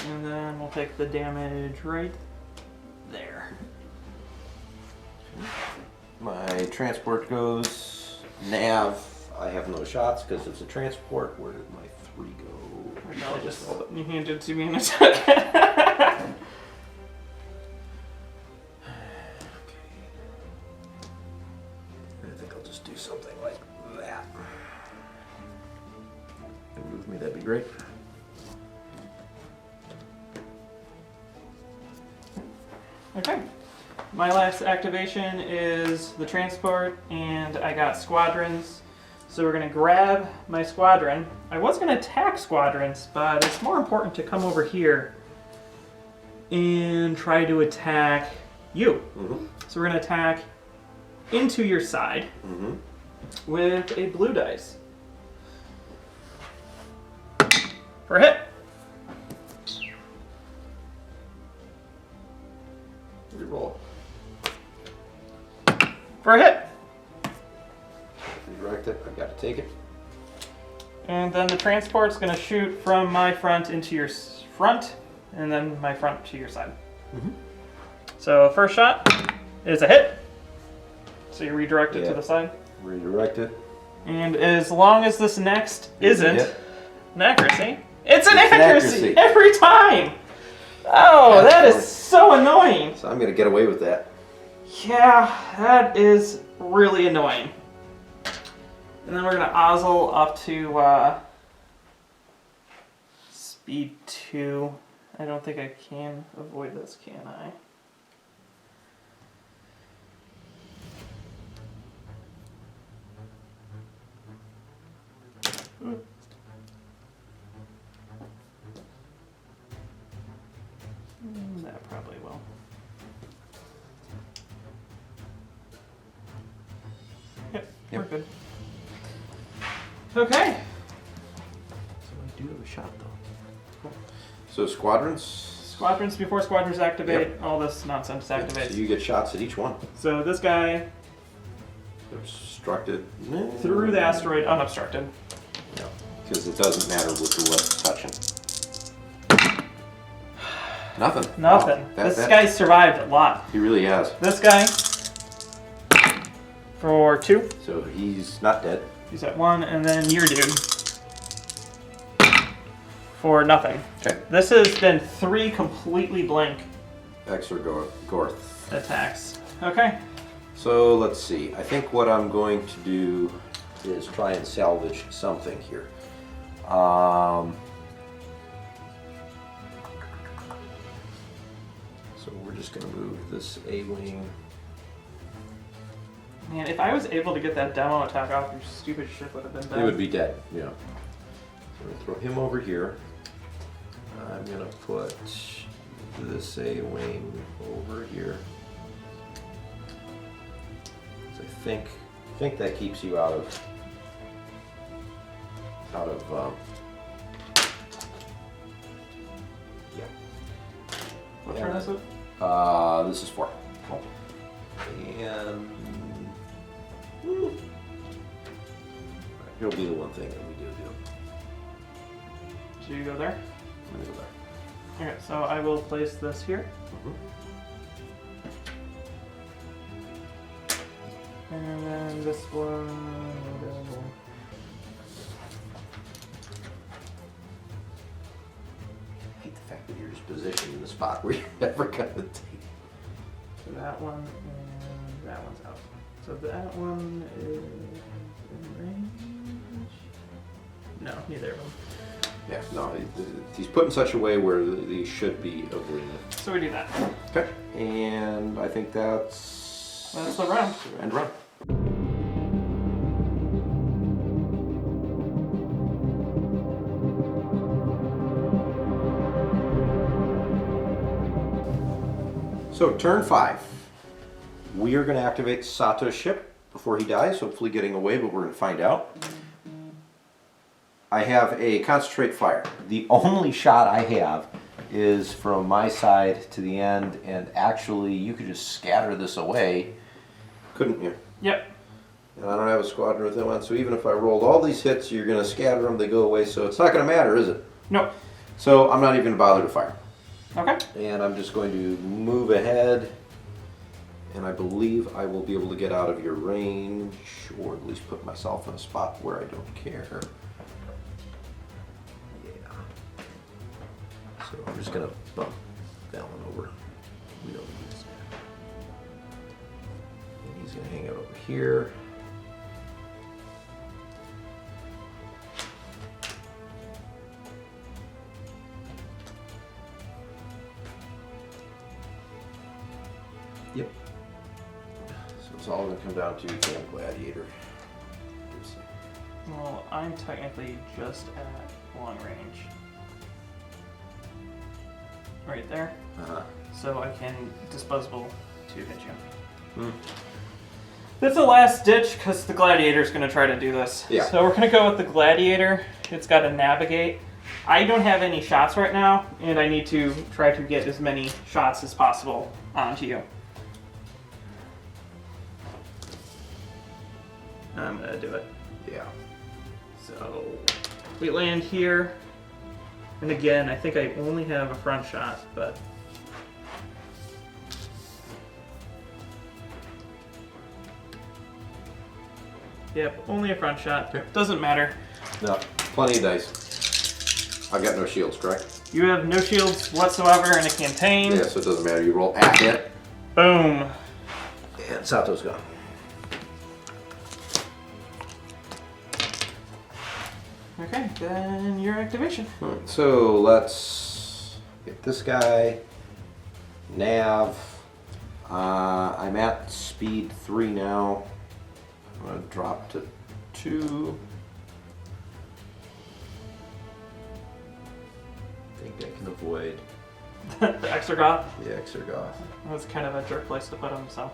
And then we'll take the damage right there. My transport goes nav. I have no shots because it's a transport. Where did my 3 go? No, just you handed it to me in a second. I think I'll just do something like that. And move me, that'd be great. Okay. My last activation is the transport, and I got squadrons. So we're gonna grab my squadron. I was gonna attack squadrons, but it's more important to come over here and try to attack you. Mm-hmm. So we're gonna attack into your side with a blue dice. For a hit. Reroll. For a hit. Redirect it. I've got to take it. And then the transport's gonna shoot from my front into your front, and then my front to your side. So first shot is a hit. So you redirect it to the side. Redirect it. And as long as this next isn't an accuracy, it's an It's accuracy every time! Oh, that is so annoying! So I'm going to get away with that. Yeah, that is really annoying. And then we're gonna Ozzel up to speed 2. I don't think I can avoid this, can I? That probably will. Yep, we're good. Okay. So I do have a shot though. So squadrons? Squadrons, before squadrons activate, all this nonsense activates. So you get shots at each one. So this guy Obstructed. through the asteroid unobstructed. Yeah, because it doesn't matter what's touching. Nothing. Nothing. Wow, This guy survived a lot. He really has. This guy for 2. So he's not dead. He's at 1, and then your dude for nothing. Okay. This has been 3 completely blank X or Gorth. attacks. Okay. So let's see. I think what I'm going to do is try and salvage something here. So we're just going to move this A-wing. Man, if I was able to get that demo attack off, your stupid ship would have been dead. It would be dead, yeah. So we're going to throw him over here. I'm going to put this A-wing over here. So I think that keeps you out of yeah. What turn is it? This is 4. Cool. And he'll be the one thing that we do. So you go there? I'm gonna go there. Okay, so I will place this here. And then this one will go. I hate the fact that you're just positioned in the spot where you're never gonna take. So that one and that one's out. So that one is in range. No, neither of them. Yeah, no, he's put in such a way where he should be avoiding it. So we do that. Okay, and I think that's the round. End round. So turn 5. We are going to activate Sato's ship before he dies, hopefully getting away, but we're going to find out. I have a concentrate fire. The only shot I have is from my side to the end, and actually you could just scatter this away, couldn't you? Yep. And I don't have a squadron with them on, so even if I rolled all these hits, you're going to scatter them, they go away, so it's not going to matter, is it? Nope. So I'm not even going to bother to fire. Okay. And I'm just going to move ahead, and I believe I will be able to get out of your range, or at least put myself in a spot where I don't care. Yeah. So I'm just going to bump that one over. We don't need this guy. And he's going to hang out over here. Yep. So it's all going to come down to the gladiator. Well, I'm technically just at long range. Right there. Uh-huh. So I can disposable to hit you. Hmm. That's the last ditch because the gladiator's going to try to do this. Yeah. So we're going to go with the gladiator. It's got to navigate. I don't have any shots right now, and I need to try to get as many shots as possible onto you. I'm going to do it. Yeah. So we land here. And again, I think I only have a front shot, but yep, only a front shot. Okay. Doesn't matter. No, plenty of dice. I've got no shields, correct? You have no shields whatsoever in a campaign. Yeah, so it doesn't matter. You roll at it. Boom. And Sato's gone. Okay, then your activation. Alright, so let's get this guy. Nav. I'm at speed 3 now. I'm going to drop to 2. I think I can avoid The extra goth. the Exergoth. That was kind of a jerk place to put him, so.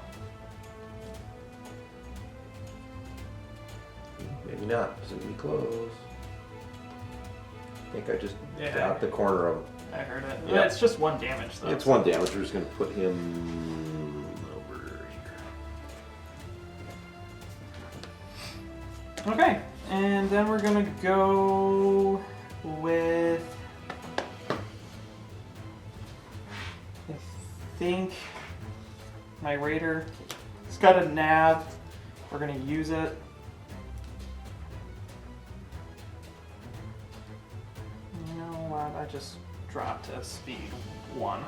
Maybe not, because it'll be close. I think I just Yeah. got the corner of him. I heard it. Yeah. It's just 1 damage, though. It's 1 damage. We're just going to put him over here. Okay, and then we're gonna go with, I think, my raider. It's got a nav. We're gonna use it. You know what? I just dropped to speed 1.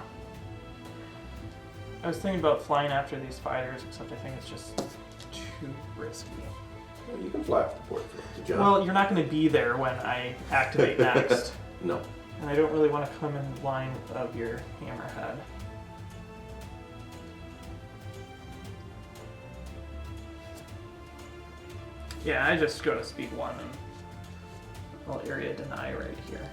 I was thinking about flying after these fighters, except I think it's just too risky. Well, you can fly off the board if you want to, John. Well, you're not going to be there when I activate next. No. And I don't really want to come in line of your hammerhead. Yeah, I just go to speed 1 and I'll area deny right here.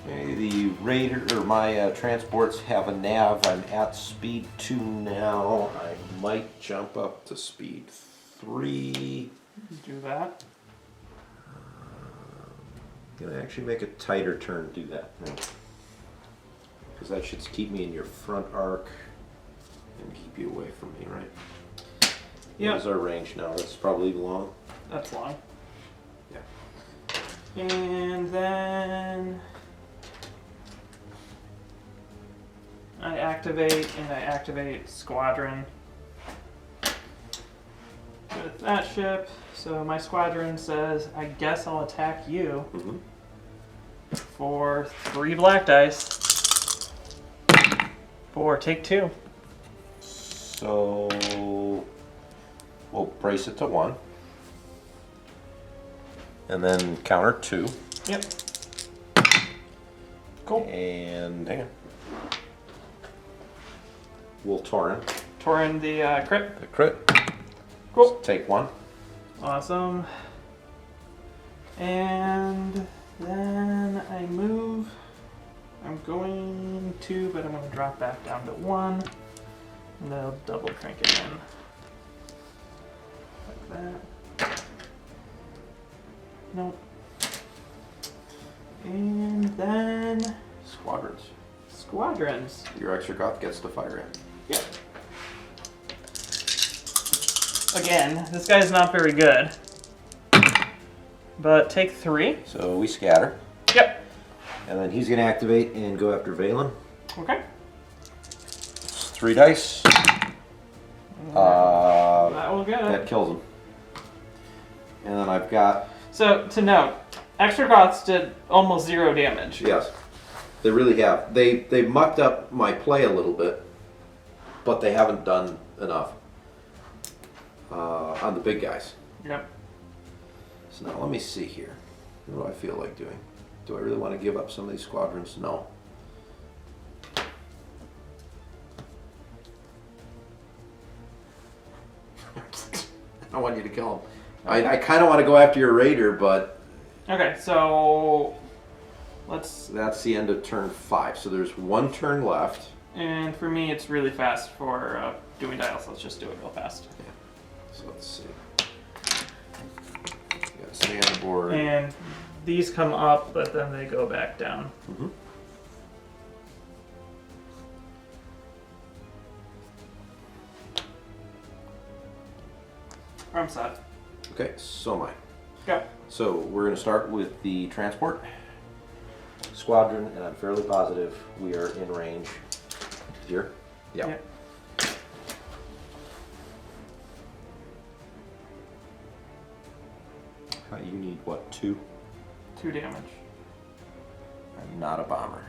Okay, the raider or my transports have a nav. I'm at speed 2 now. I might jump up to speed 3. Do that. Gonna actually make a tighter turn to do that now. Because that should keep me in your front arc and keep you away from me, right? Yep. What is our range now? That's probably long. That's long. Yeah. And then I activate squadron with that ship. So my squadron says, I guess I'll attack you for 3 black dice for take 2. So we'll brace it to 1. And then counter 2. Yep. Cool. And hang on. We'll Tauren. Tauren the crit. The crit. Cool. Take 1. Awesome. And then I move. I'm going to, but I'm going to drop back down to 1. And then I'll double crank it in. Like that. Nope. And then Squadrons. squadrons. Your extra goth gets to fire in. Yep. Again, this guy's not very good. But take 3. So we scatter. Yep. And then he's going to activate and go after Valen. Okay. It's 3 dice. That will get That it. kills him. And then I've got... So, to note, extra goths did almost 0 damage. Yes. They really have. They've mucked up my play a little bit, but they haven't done enough on the big guys. Yep. So now let me see here. What do I feel like doing? Do I really want to give up some of these squadrons? No. I don't want you to kill him. I kind of want to go after your raider, but Okay, so let's. that's the end of turn 5. So there's 1 turn left. And for me, it's really fast for doing dials. Let's just do it real fast. So let's see. You gotta stay on the board. And these come up, but then they go back down. Mm-hmm. I'm set. Okay, so mine. Go. So we're going to start with the transport squadron, and I'm fairly positive we are in range here. Yeah. Yep. You need what, 2? 2 damage. I'm not a bomber,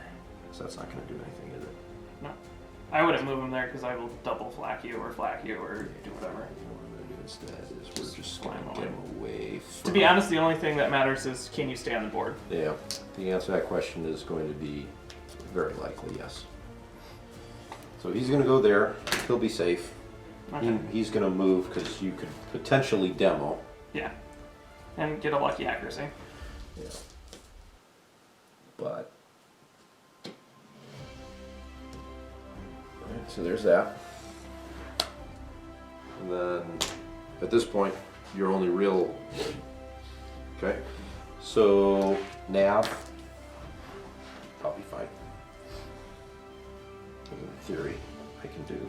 so that's not going to do anything, is it? No. I wouldn't move him there because I will double flak you or do whatever. You know what I'm going to do instead is we're just going to Climb get him away from... To be honest, the only thing that matters is can you stay on the board? Yeah, the answer to that question is going to be very likely yes. So he's going to go there. He'll be safe. Okay. He's going to move because you could potentially demo. Yeah. And get a lucky accuracy. Yeah. But... Alright, so there's that. And then, at this point, your only real... Okay. So, nav. I'll be fine. In theory, I can do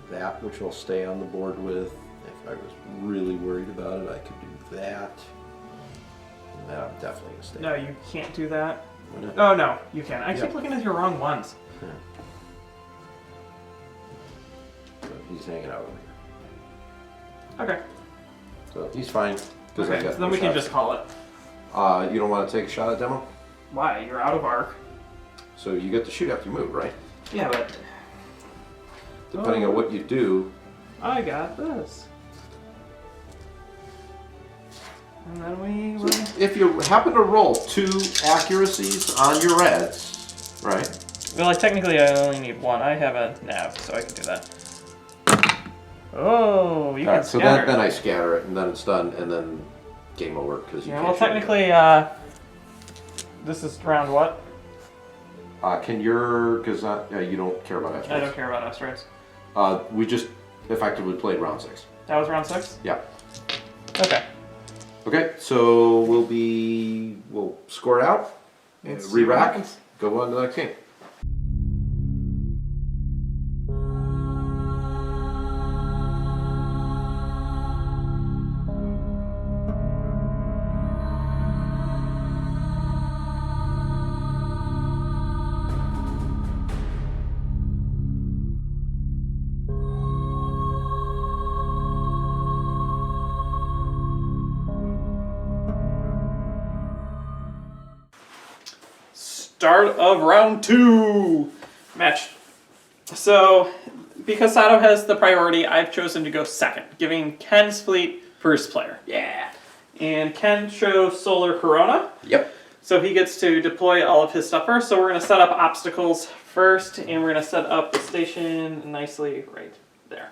that, which I'll stay on the board with. If I was really worried about it, I could do that. And then I'm definitely going to stay. No, you can't do that. Why not? Oh, no, you can. I Yeah. keep looking at your wrong ones. Yeah. So he's hanging out over here. Okay. So he's fine. Okay, so then we can just call it. You don't want to take a shot at demo? Why? You're out of arc. So you get to shoot after you move, right? Yeah, but Depending on what you do. I got this. And then we... If you happen to roll 2 accuracies on your reds, right? Well, technically I only need 1. I have a nav, so I can do that. Oh, you can Alright, so scatter. then I scatter it, and then it's done, and then game over because you Yeah, can't well, shoot technically, this is round what? can your because you don't care about I asteroids. don't care about asteroids. We just effectively played round 6. That was round 6? Yeah. Okay. Okay, so we'll score it out, Let's see what re-rack, happens. go on to the next game. Start of round 2 match. So, because Sato has the priority, I've chosen to go second, giving Ken's fleet first player. Yeah. And Ken shows Solar Corona. Yep. So he gets to deploy all of his stuff first. So we're going to set up obstacles first, and we're going to set up the station nicely right there.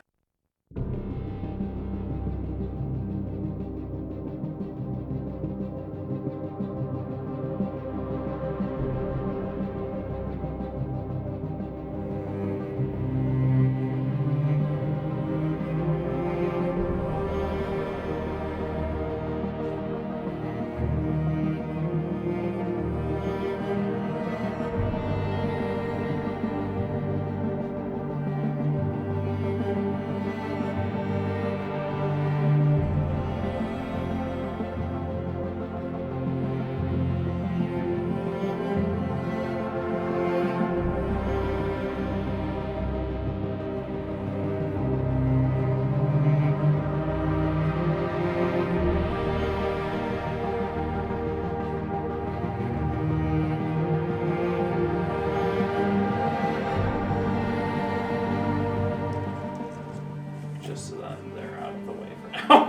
Just so that they're out of the way for now.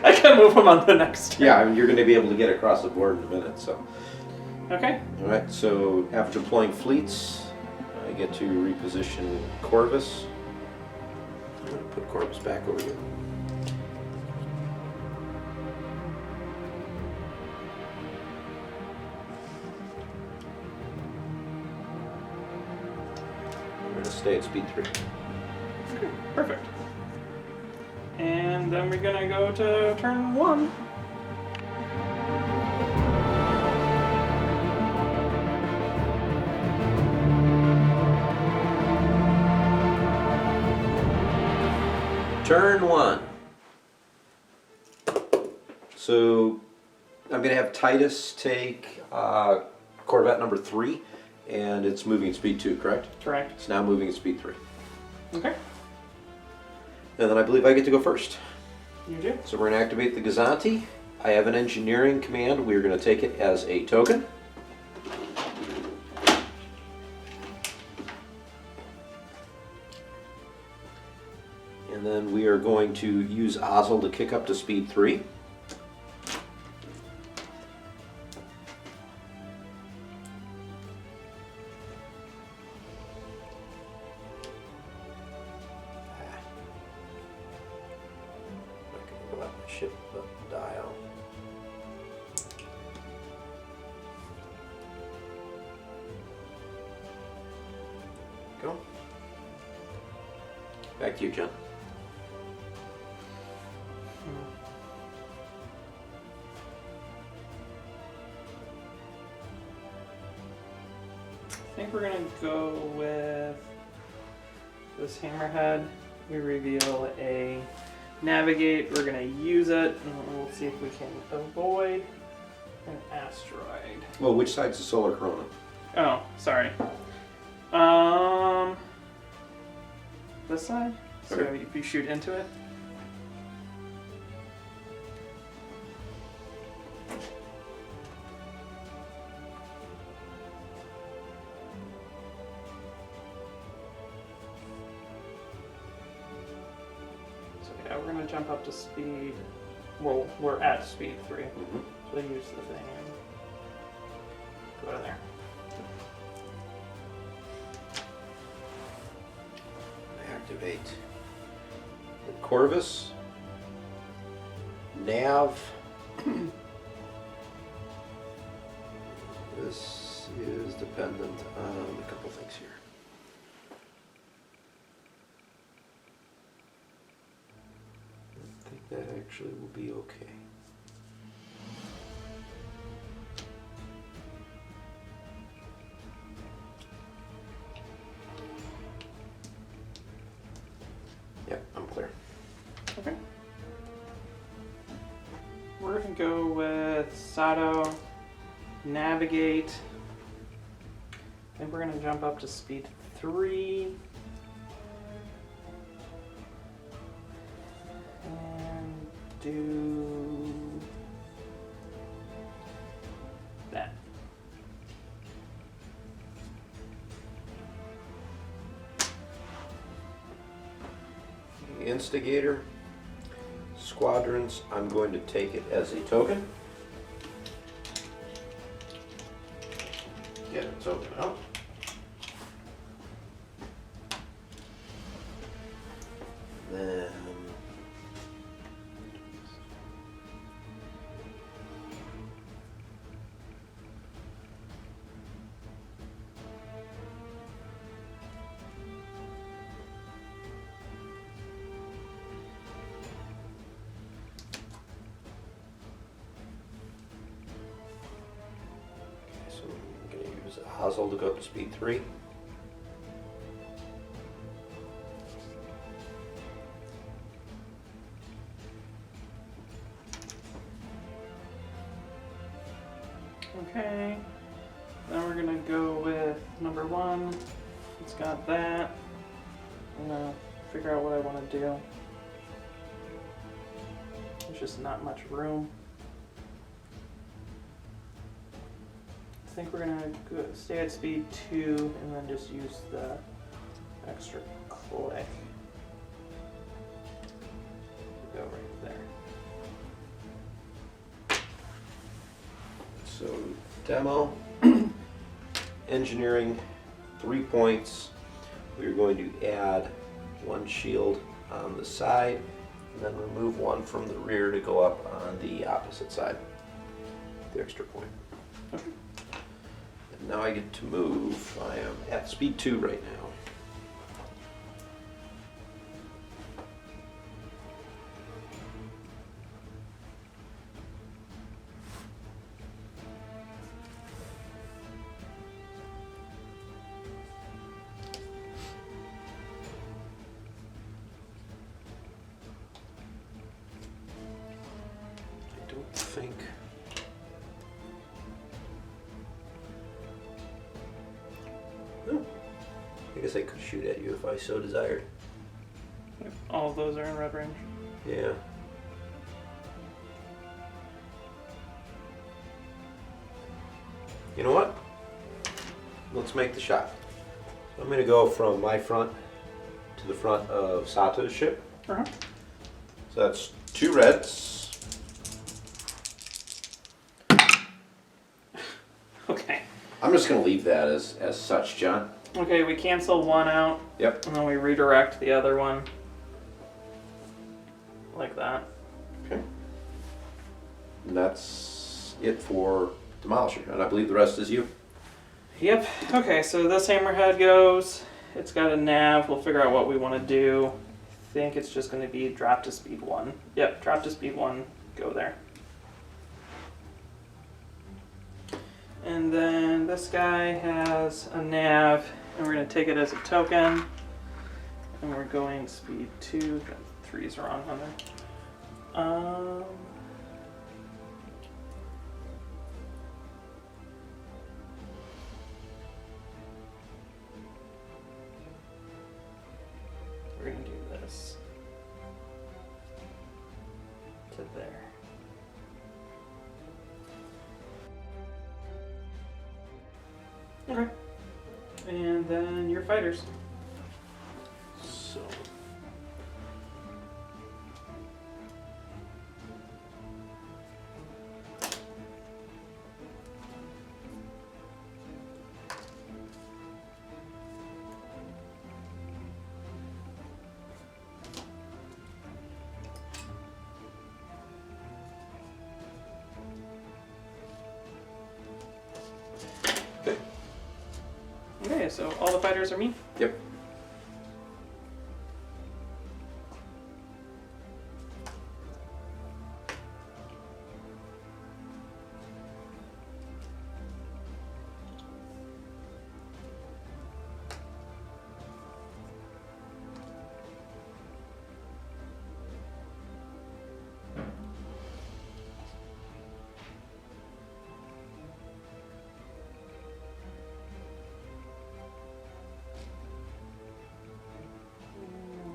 I can move them on the next turn. Yeah, I mean, you're going to be able to get across the board in a minute, so. Okay. All right, so after deploying fleets, I get to reposition Corvus. I'm going to put Corvus back over here. I'm going to stay at speed 3. Okay, perfect. And then we're gonna go to turn 1. Turn 1. So I'm going to have Titus take Corvette number 3, and it's moving at speed 2, correct? Correct. It's now moving at speed 3. Okay. And then I believe I get to go first. You do. So we're going to activate the Gazanti. I have an engineering command. We're going to take it as a token. And then we are going to use Ozzel to kick up to speed 3. Ship the dial. Go. Back to you, John. I think we're gonna go with this hammerhead. We reveal a navigate. We're gonna use it, and we'll see if we can avoid an asteroid. Well, which side's the solar corona? Oh, sorry. This side. So Okay. if you shoot into it. Yeah, we're gonna jump up to speed. Well, we're at speed 3. Mm-hmm. So use the thing and go to there. Activate the Corvus. Nav. This is dependent on a couple things here. I think that actually will be okay. Yep, I'm clear. Okay. We're gonna go with Sato, navigate. And we're gonna jump up to speed 3. And do that. Instigator, squadrons, I'm going to take it as a token. Get a token out. Then I'm going to use Ozzel to go up to speed 3. Okay, now we're gonna go with number 1. It's got that. I'm gonna figure out what I want to do. There's just not much room. I think we're gonna stay at speed 2 and then just use the extra click. Go right there. So demo, engineering, 3 points. We're going to add 1 shield on the side and then remove 1 from the rear to go up on the opposite side. The extra point. Okay. And now I get to move. I am at speed 2 right now. I don't think. Oh, I guess I could shoot at you if I so desired. All of those are in red range. Yeah. You know what? Let's make the shot. So I'm going to go from my front to the front of Sato's ship. Uh-huh. So that's 2 reds. Okay. I'm just going to leave that as such, John. Okay, we cancel 1 out. Yep. And then we redirect the other one. Like that. Okay. And that's it for Demolisher. And I believe the rest is you. Yep. Okay, so this hammerhead goes. It's got a nav. We'll figure out what we want to do. I think it's just going to be drop to speed 1. Yep, drop to speed 1. Go there. And then this guy has a nav, and we're going to take it as a token. And we're going speed 2. 3's wrong on there. We're going to do this to there. Okay. And then your fighters. So. Okay. Okay, so all the fighters are me? Yep.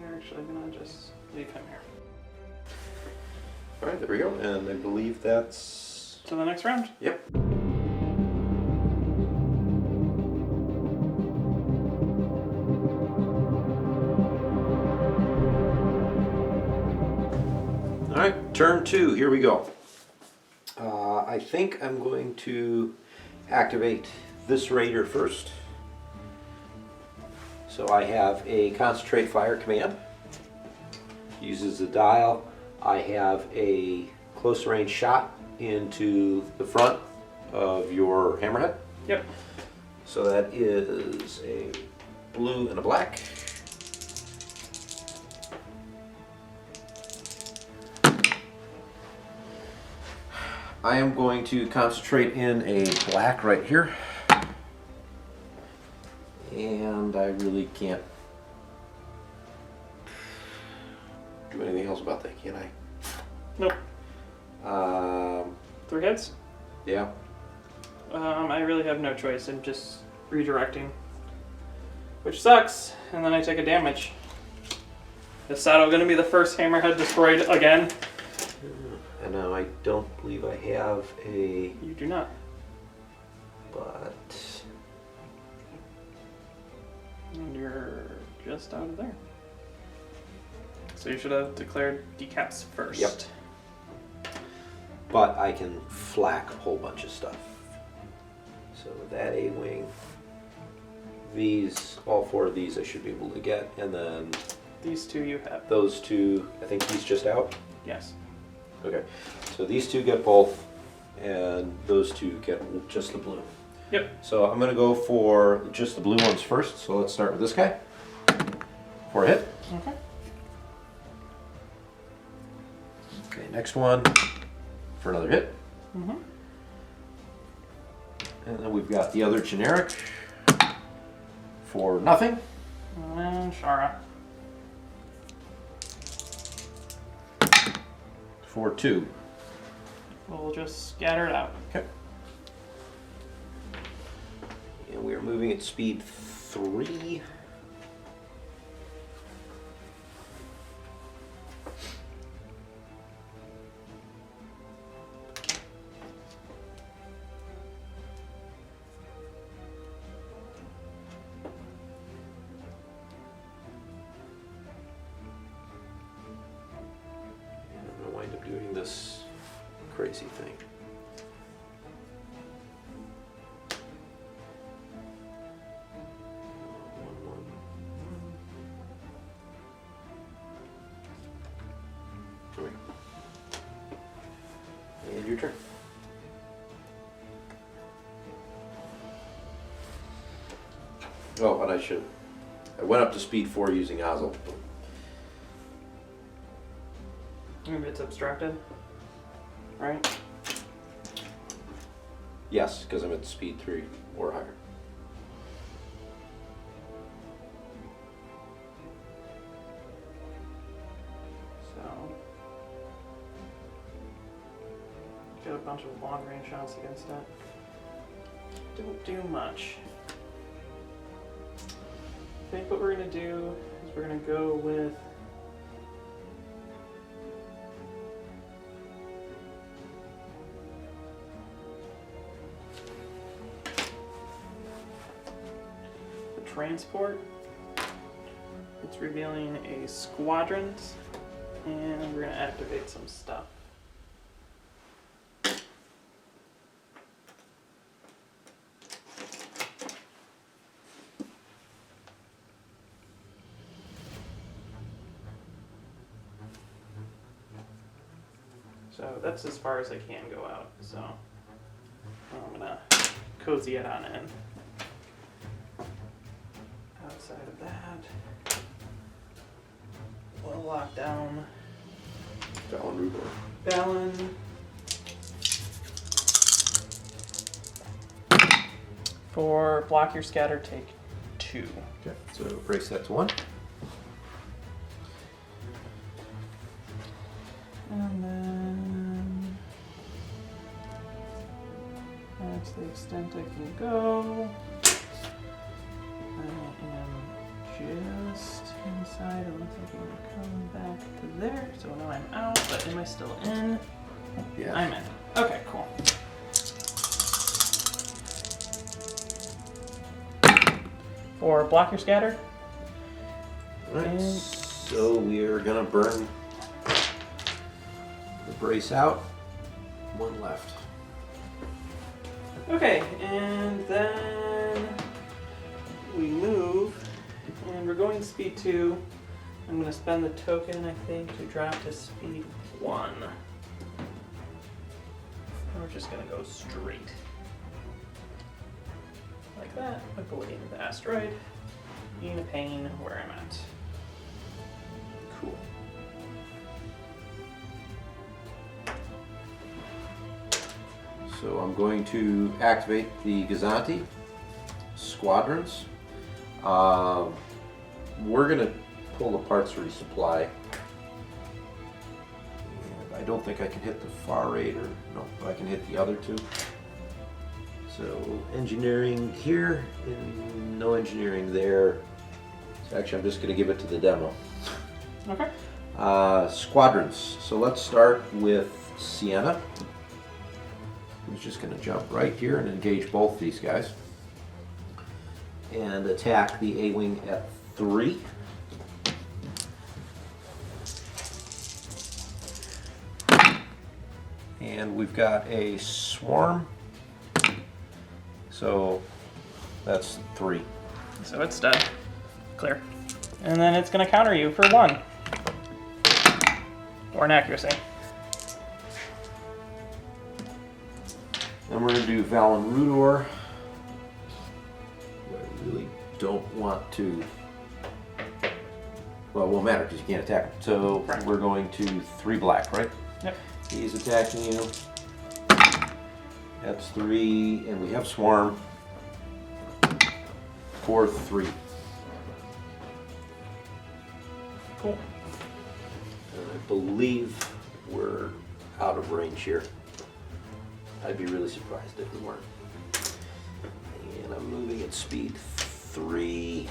We're actually gonna just leave him here. All right, there we go. And I believe that's... To the next round. Yep. All right, turn 2, here we go. I think I'm going to activate this raider first. So I have a concentrate fire command. Uses the dial. I have a close range shot into the front of your hammerhead. Yep. So that is a blue and a black. I am going to concentrate in a black right here. And I really can't do anything else about that, can I? Nope. 3 hits? Yeah. I really have no choice. I'm just redirecting. Which sucks. And then I take a damage. Is Sato going to be the first hammerhead destroyed again? And now I don't believe I have a... You do not. But... And you're just out of there. So you should have declared decaps first. Yep. But I can flak a whole bunch of stuff. So with that A-wing, these, all 4 of these I should be able to get. And then These 2 you have. those 2, I think he's just out. Yes. Okay, so these 2 get both, and those 2 get just the blue. Yep. So I'm going to go for just the blue ones first. So let's start with this guy for a hit. Okay. Okay, next one for another hit. Mm-hmm. And then we've got the other generic for nothing. And Shara. For 2. We'll just scatter it out. Okay. And we are moving at speed 3. Doing this crazy thing. Okay. And your turn. Oh, and I went up to speed 4 using Ozzel. Maybe it's abstracted. Right? Yes, because I'm at speed 3 or higher. So get a bunch of long range shots against it. Don't do much. I think what we're gonna do is we're gonna go with transport. It's revealing a squadron, and we're going to activate some stuff. So that's as far as I can go out, so I'm going to cozy it on in. Outside of that, we'll lock down Fallon Rubor. Fallon. For block your scatter, take 2. Okay, so brace that to 1. And then that's the extent I can go. I am just inside. It looks like I'm coming back to there. So now I'm out, but am I still in? Yeah. I'm in. Okay, cool. For block your scatter. Alright, so we are gonna burn the brace out. One left. Okay, and then we move, and we're going speed 2. I'm going to spend the token, I think, to drop to speed 1. And we're just going to go straight. Like that, avoiding the asteroid, being a pain where I'm at. Cool. So I'm going to activate the Gazanti squadrons. We're going to pull the parts resupply. And I don't think I can hit the far 8 or no, but I can hit the other 2. So engineering here and no engineering there. So actually I'm just going to give it to the demo. Okay. Squadrons. So let's start with Sienna. Who's just going to jump right here and engage both these guys. And attack the A-Wing at 3. And we've got a swarm. So that's 3. So it's dead. Clear. And then it's going to counter you for 1. Or an accuracy. Then we're going to do Valen Rudor. I really don't want to. Well, it won't matter because you can't attack him. So Right. we're going to 3 black, right? Yep. He's attacking you. That's 3, and we have Swarm. 4-3. Cool. And I believe we're out of range here. I'd be really surprised if we weren't. And I'm moving at speed 3.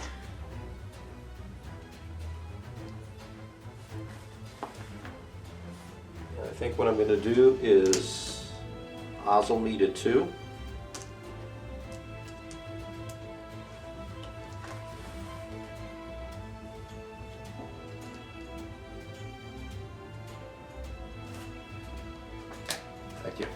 And I think what I'm going to do is Ozzel me to 2. Thank you.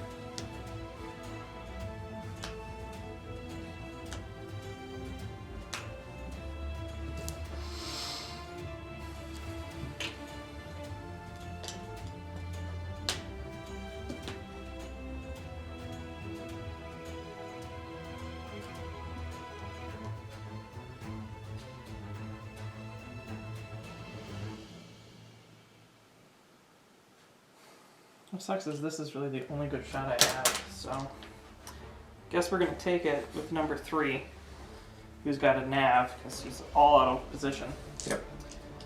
What sucks is this is really the only good shot I have, so guess we're gonna take it with number 3, who's got a nav because he's all out of position. Yep.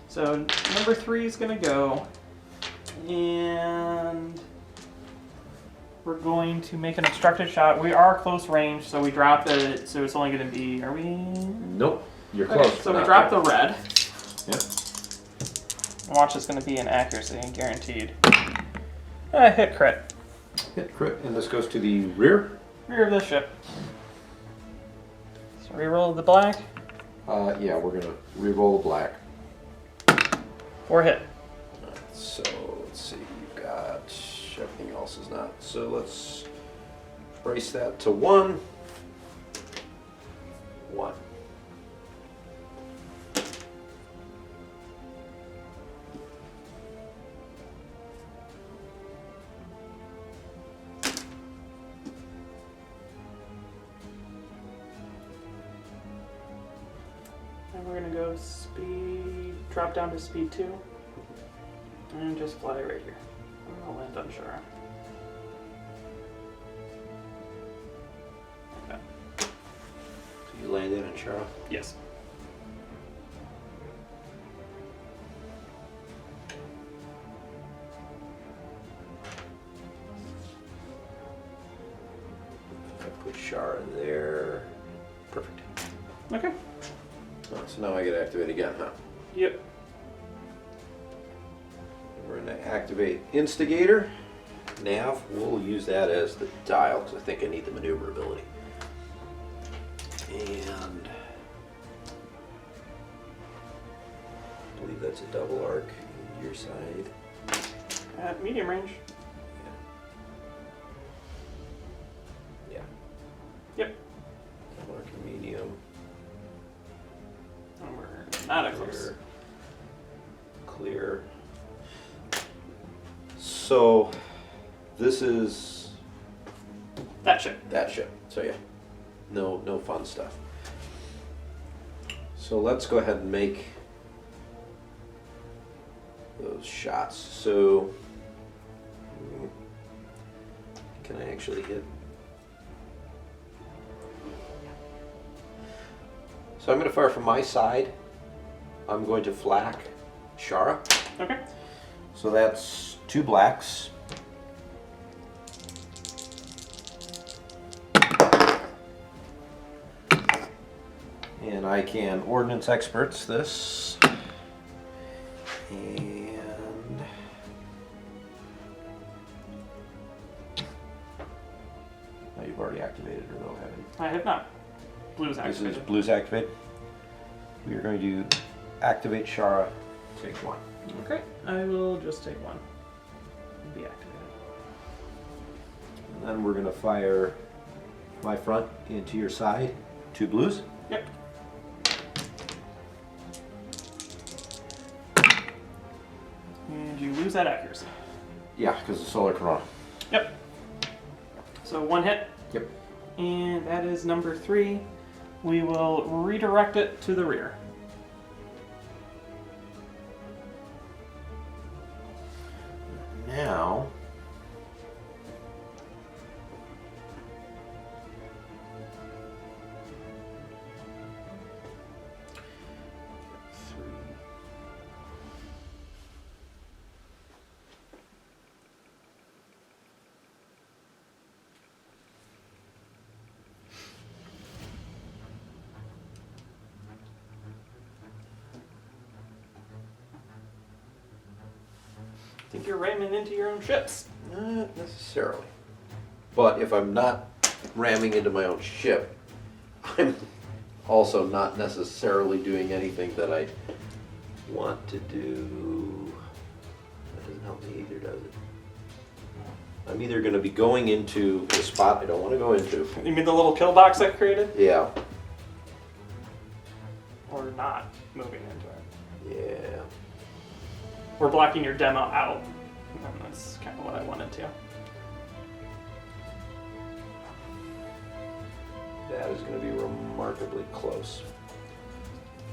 So number 3 is gonna go, and we're going to make an obstructed shot. We are close range, so we drop it. So it's only gonna be. Are we? Nope. You're Okay, close. so but we not drop the quite. red. Yep. Watch is gonna be an accuracy, guaranteed. Hit crit. Hit crit, and this goes to the rear. Rear of the ship. So reroll the black. Yeah, we're gonna re-roll the black. 4 hit. So let's see, you've got everything else is not. So let's brace that to 1. 1. And we're gonna go speed, drop down to speed 2, and just fly right here. I'm gonna land on Shara. Okay. So you landed in Shara. Yes. I put Shara there. Perfect. Okay. Oh, so now I get to activate again, huh? Yep. We're going to activate Instigator. Nav, we'll use that as the dial because I think I need the maneuverability. And I believe that's a double arc your side. At medium range. Not a close. Clear. So this is That ship. that ship. So yeah, no fun stuff. So let's go ahead and make those shots. So can I actually hit? So I'm going to fire from my side. I'm going to flak Shara. Okay. So that's 2 blacks. And I can ordnance experts this. And now you've already activated or no, haven't you? I have not. Blue's This activated. is blue's activated. We are going to activate Shara. Take 1. Okay. I will just take 1. And be activated. And then we're going to fire my front into your side. 2 blues. Yep. And you lose that accuracy. Yeah, because of solar corona. Yep. So 1 hit. Yep. And that is number 3. We will redirect it to the rear. Now, I think you're ramming into your own ships. not necessarily. But if I'm not ramming into my own ship, I'm also not necessarily doing anything that I want to do. That doesn't help me either, does it? I'm either going to be going into a spot I don't want to go into. You mean the little kill box I created? Yeah. Or not moving into it? Yeah. We're blocking your demo out. And that's kind of what I wanted to. That is going to be remarkably close.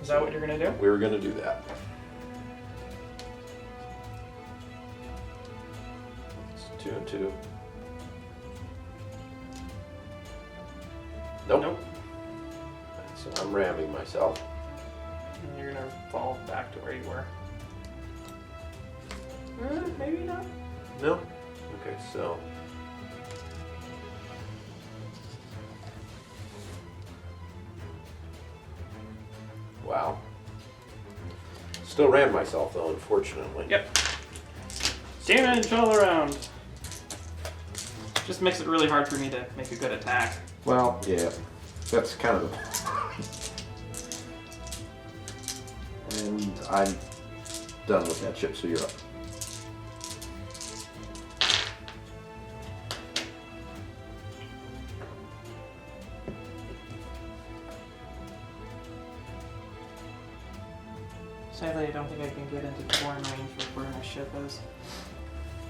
Is that what you're going to do? We're going to do that. It's 2 and 2. Nope. Nope. So I'm ramming myself. And you're going to fall back to where you were. Maybe not. No? Okay, so. Wow. Still ran myself though, unfortunately. Yep. Damage all around. Just makes it really hard for me to make a good attack. Well, yeah. That's kind of the. And I'm done with that ship, so you're up. Sadly, I don't think I can get into torn range with where my ship is.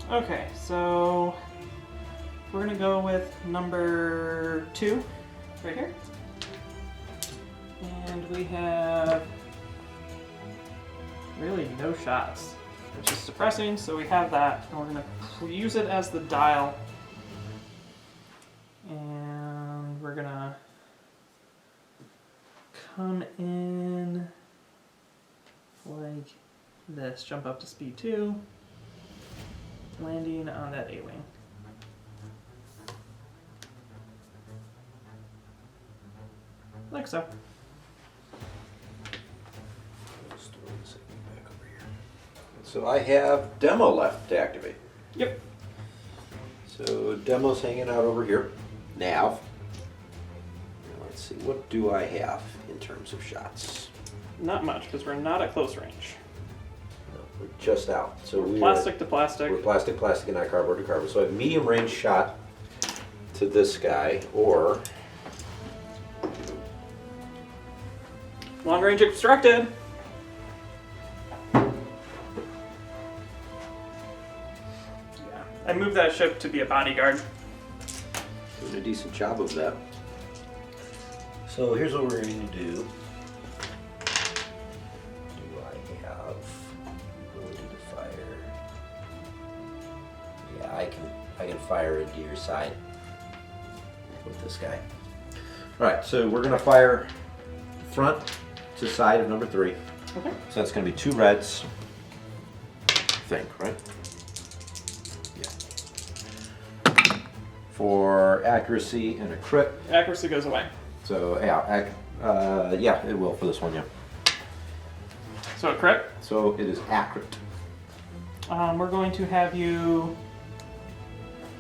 Okay, so we're gonna go with number 2 right here. And we have really no shots, which is depressing, so we have that, and we're gonna use it as the dial. And we're gonna come in like this, jump up to speed 2, landing on that A-wing. Like so. So I have demo left to activate. Yep. So demo's hanging out over here. Nav. Now let's see, what do I have in terms of shots? Not much, because we're not at close range. No, we're just out. So we're Plastic to plastic. We're plastic, and not cardboard to cardboard. So I have medium range shot to this guy, or Long range obstructed. moved that ship to be a bodyguard. Doing a decent job of that. So here's what we're going to do. Do I have ability to fire? Yeah, I can fire into your side with this guy. All right, so we're going to fire front to side of number 3. Okay. So that's going to be 2 reds. I think, right? Yeah. For accuracy and a crit. Accuracy goes away. So yeah, it will for this one, yeah. So a crit. So it is accurate. We're going to have you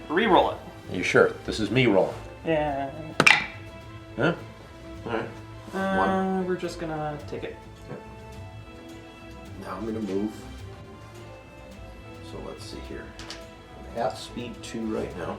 re-roll it. Are you sure? This is me rolling. Yeah. Huh? All right. We're just gonna take it. Now I'm gonna move. So let's see here. I'm at speed 2 right now.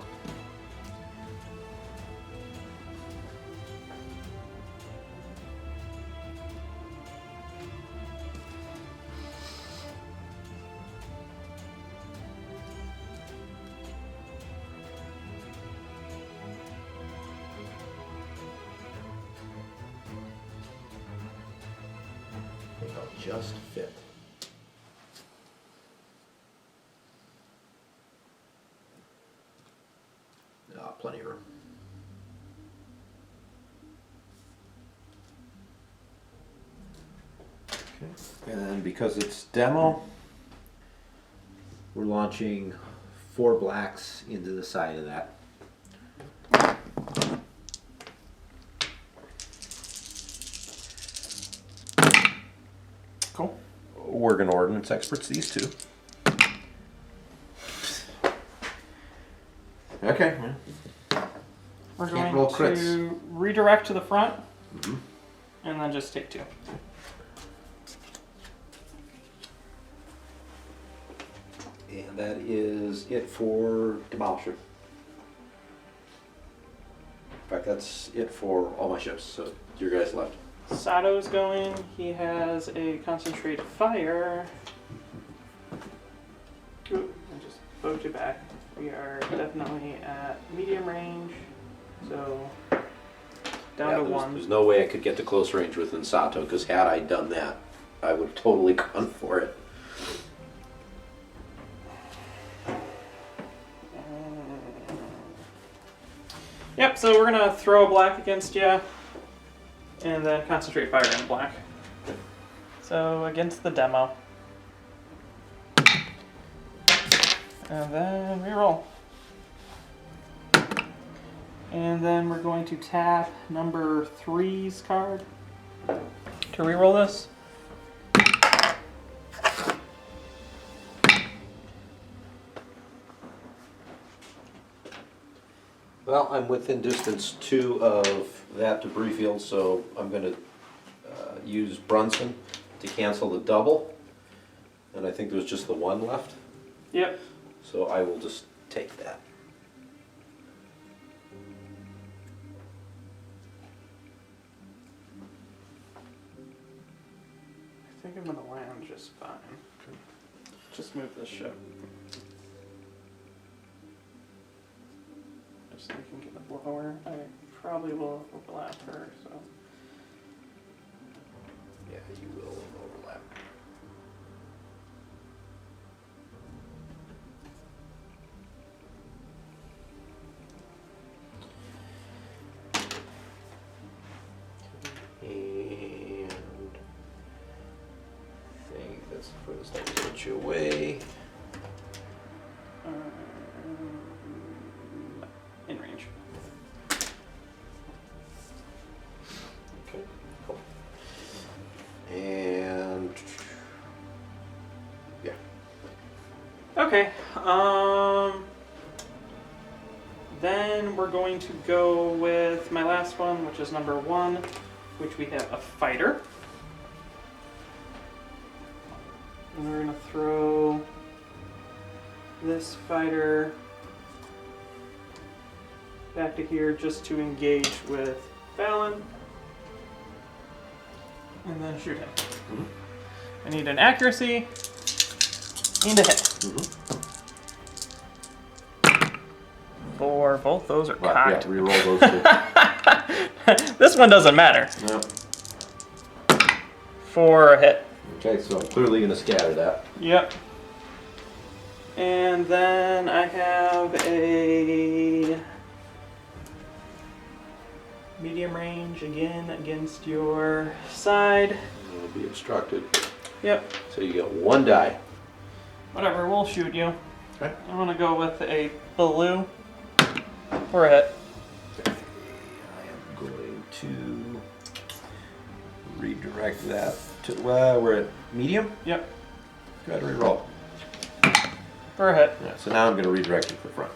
I think I'll just fit. Plenty of room. Okay. And because it's demo, we're launching 4 blacks into the side of that. Cool. Worgen ordnance experts, these 2. Okay. We're Can't going roll to crits. redirect to the front, and then just take 2. And that is it for Demolisher. In fact, that's it for all my ships, so your guys left. Sato's going. He has a concentrate fire. Ooh, I just poked you back. We are definitely at medium range, so down to 1. There's no way I could get to close range within Sato, because had I done that, I would have totally gone for it. Yep, so we're gonna throw a black against you, and then concentrate fire in black. So against the demo. And then reroll. And then we're going to tap number 3's card to reroll this. Well, I'm within distance 2 of that debris field, so I'm going to use Brunson to cancel the double. And I think there's just the 1 left. Yep. So I will just take that. I think I'm gonna land just fine. Just move this ship. Just so we can get the blower. I probably will overlap her, so. Yeah, you will overlap. And I think that's the furthest I can get you away. In range. Okay, cool. And yeah. Okay. Then we're going to go with my last one, which is number 1, which we have a fighter. And we're going to throw this fighter back to here just to engage with Fallon. And then shoot him. I need an accuracy and a hit. 4. Both those are Well, cocked. yeah, reroll those two. This one doesn't matter. Yep. 4 a hit. Okay, so I'm clearly going to scatter that. Yep. And then I have a medium range again against your side. It'll be obstructed. Yep. So you get 1 die. Whatever, we'll shoot you. Okay. I'm gonna go with a blue for a hit. Okay. I am going to redirect that to, we're at medium? Yep. Go ahead and reroll. For a hit. Yeah, so now I'm going to redirect it to the front.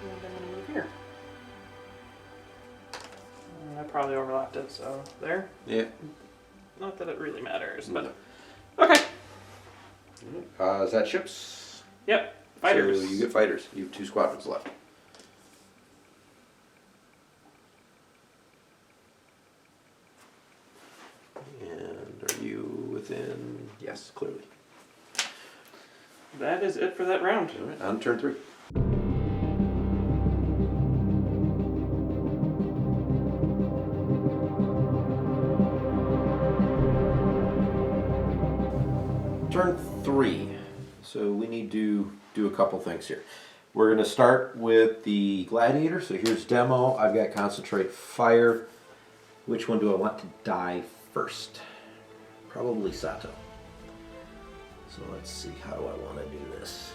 And I'm gonna move here. And I probably overlapped it, so there. Yeah. Not that it really matters, but No. okay. Is that ships? Yep. Fighters. So you get fighters. You have 2 squadrons left. And are you within? Yes, clearly. That is it for that round. All right, on turn 3. Turn 3. So we need to do a couple things here. We're going to start with the gladiator. So here's demo. I've got concentrate fire. Which one do I want to die first? Probably Sato. So let's see, how do I want to do this?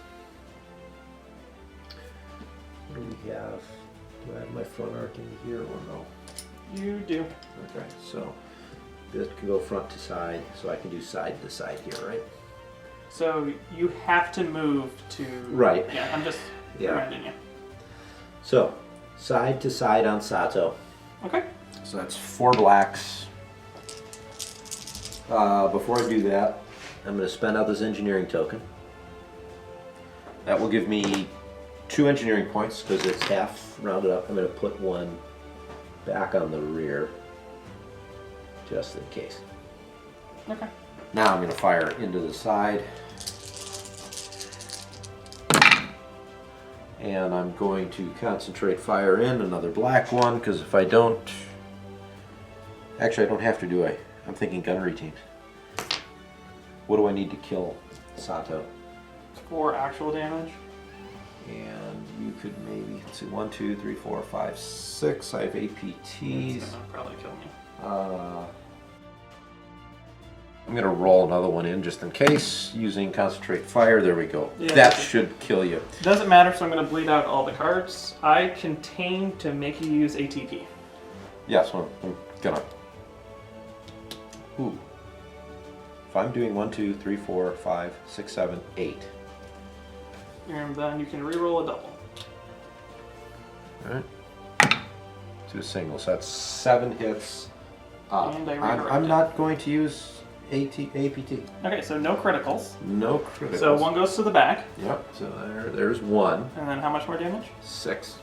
What do we have? Do I have my front arc in here or no? You do. Okay, so this can go front to side, so I can do side to side here, right? So you have to move to. Right. Yeah, I'm just reminding you. So, side to side on Sato. Okay. So that's 4 blacks. Before I do that, I'm going to spend out this engineering token. That will give me 2 engineering points because it's half rounded up. I'm going to put 1 back on the rear just in case. Okay. Now I'm going to fire into the side. And I'm going to concentrate fire in another black one because if I don't... Actually, I don't have to, do I? I'm thinking gunnery teams. What do I need to kill Sato? 4 actual damage. And you could maybe, let's see, 1, 2, 3, 4, 5, 6. I have APTs. That's gonna probably kill me. I'm going to roll another one in just in case, using concentrate fire. There we go. Yeah, that should kill you. Doesn't matter, so I'm gonna bleed out all the cards. I contain to make you use ATP. Yes, well, I'm gonna. Ooh. If I'm doing 1, 2, 3, 4, 5, 6, 7, 8. And then you can reroll a double. Alright. 2 singles. That's 7 hits. And I redirect I'm it. not going to use APT. Okay, so no criticals. No criticals. So 1 goes to the back. Yep, so there's 1. And then how much more damage? 6.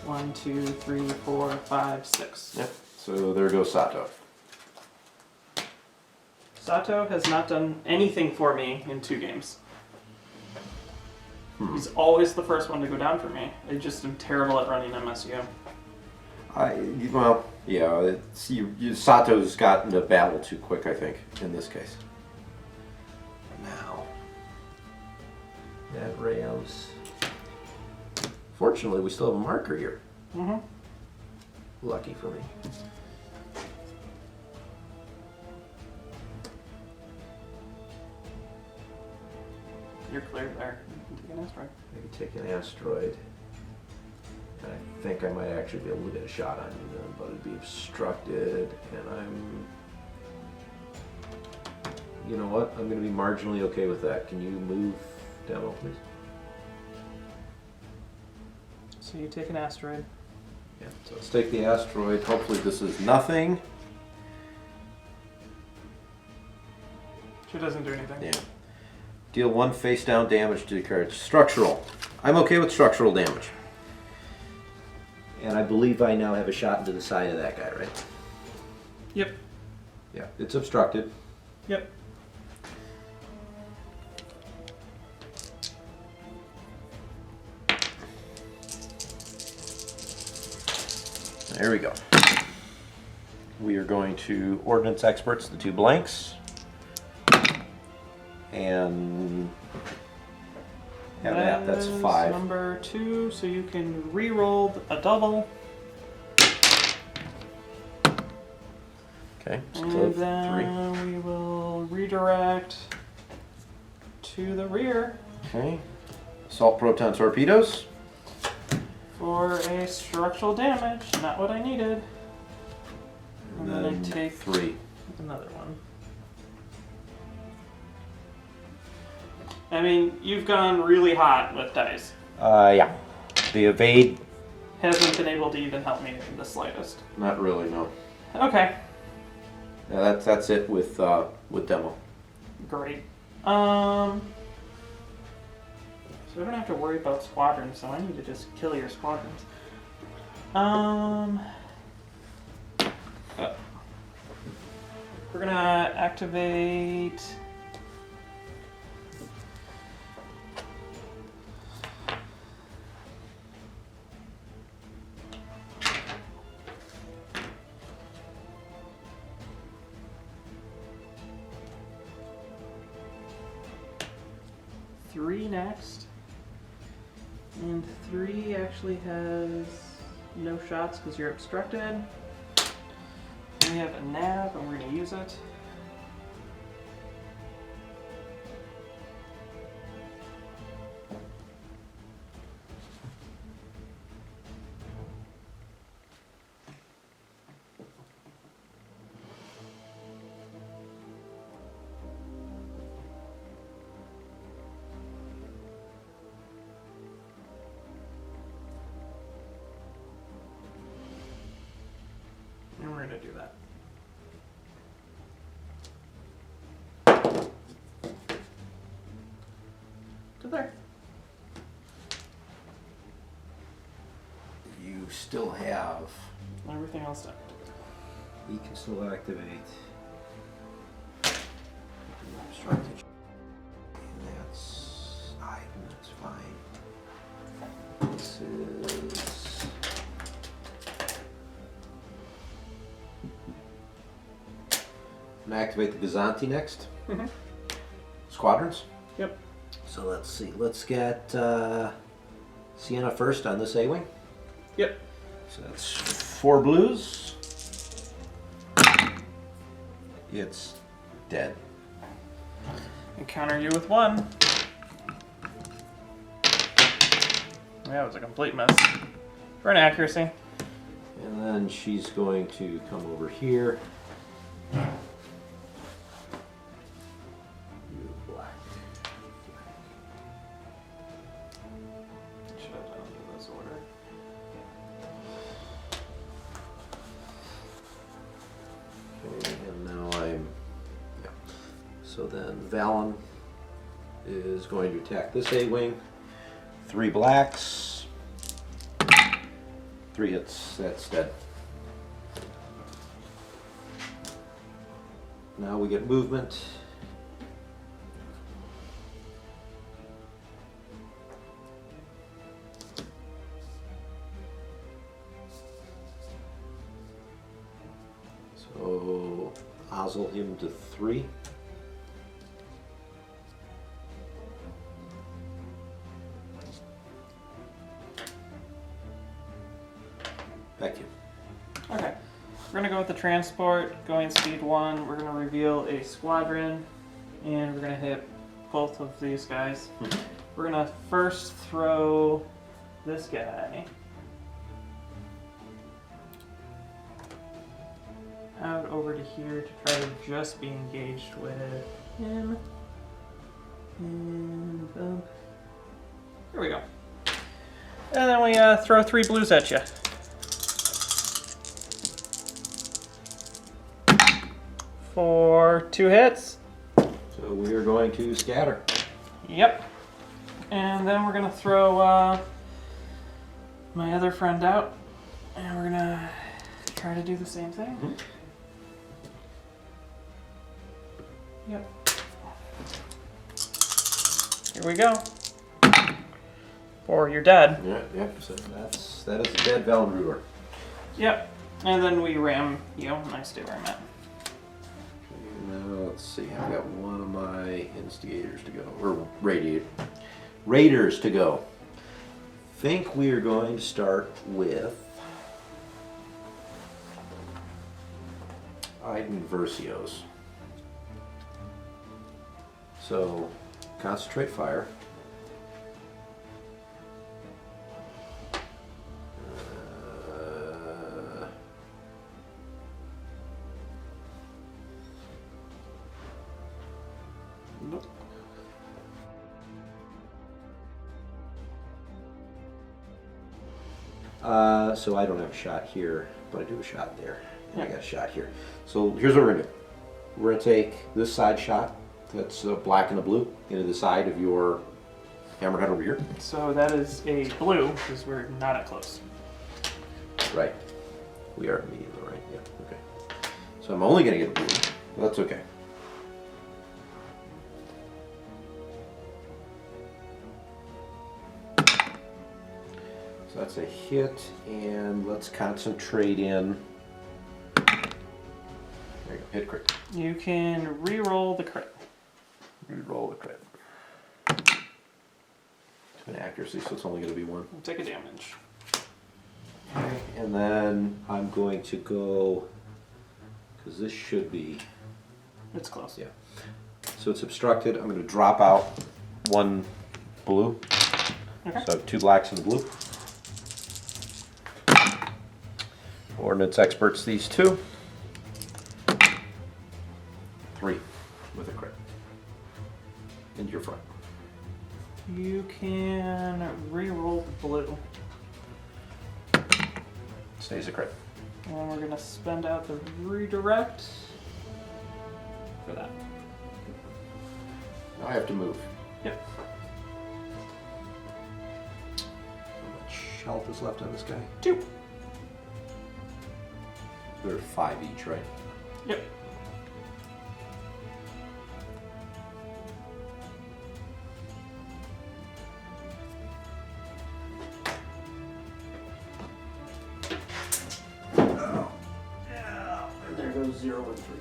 1, 2, 3, 4, 5, 6. Yep, so there goes Sato. Sato has not done anything for me in 2 games. He's always the first one to go down for me. I just am terrible at running MSU. Well, yeah, it's, Sato's gotten to battle too quick, I think, in this case. Now, that Rams. Fortunately, we still have a marker here. Mm-hmm. Lucky for me. You're clear there. You can take an asteroid. Maybe take an asteroid. And I think I might actually be able to get a shot on you then, but it'd be obstructed, and I'm... You know what? I'm going to be marginally okay with that. Can you move demo, please? So you take an asteroid. Yeah, so let's take the asteroid. Hopefully this is nothing. She doesn't do anything. Yeah. Deal 1 face down damage to the card. Structural. I'm okay with structural damage. And I believe I now have a shot into the side of that guy, right? Yep. Yeah, it's obstructed. Yep. There we go. We are going to Ordnance Experts the 2 blanks. And that's That is 5. number 2, so you can re-roll a double. Okay, And still then 3. we will redirect to the rear Okay. Assault proton torpedoes. for a structural damage. Not what I needed. And then I take 3. another one. I mean, you've gone really hot with dice. Yeah. The evade, Hasn't been able to even help me in the slightest. not really, no. Okay, Yeah, that's it with demo. great. So I don't have to worry about squadrons, so I need to just kill your squadrons. We're gonna activate. Three next. And 3 actually has no shots because you're obstructed. And we have a nav and we're going to use it. And we're going to do that. To there. You still have. Everything else done. You can still activate. Obstructed. And that's item. That's fine. This is. I'm gonna activate the Gazanti next. Mm-hmm. Squadrons. Yep. So let's see. Let's get Sienna first on this A-wing. Yep. So that's 4 blues. It's dead. And counter you with 1. That was a complete mess. For an accuracy. And then she's going to come over here. You black. Should have done it in this order. Okay, and now I'm. Yeah. So then Valen is going to attack this A-wing. 3 blacks. 3 hits. That's dead. Now we get movement. So Ozzel him to 3. Back to you. Okay. We're going to go with the transport, going speed 1. We're going to reveal a squadron, and we're going to hit both of these guys. We're going to first throw this guy out over to here to try to just be engaged with him. And boom. There we go. And then we throw 3 blues at you. For 2 hits. So we are going to scatter. Yep. And then we're going to throw my other friend out. And we're gonna try to do the same thing. Mm-hmm. Yep. Here we go. Or you're dead. Yeah. So that is a dead Valruer. Yep. And then we ram you, and I stay where I'm at. Now let's see. I've got one of my instigators to go, or raiders to go. Think we are going to start with Iden Versios. So concentrate fire. Nope. So I don't have a shot here, but I do have a shot there. And I got a shot here. So here's what we're gonna do. We're gonna take this side shot, that's black and the blue, into the side of your hammerhead over here. So that is a blue, because we're not at close. Right. We are medium, right? Yeah. Okay. So I'm only gonna get a blue. But that's okay. So that's a hit, and let's concentrate in. There you go, hit crit. You can re-roll the crit. Reroll the crit. It's an accuracy, so it's only going to be one. Take a damage. Okay, and then I'm going to go, because this should be, It's close. yeah. So it's obstructed. I'm going to drop out one blue. Okay. So 2 blacks and a blue. Ordnance experts these 2. 3 with a crit. Into your front. You can re-roll the blue. Stays a crit. And we're going to spend out the redirect for that. Now I have to move. Yep. How much health is left on this guy? 2. They're 5 each, right? Yep. And there goes 0 and 3.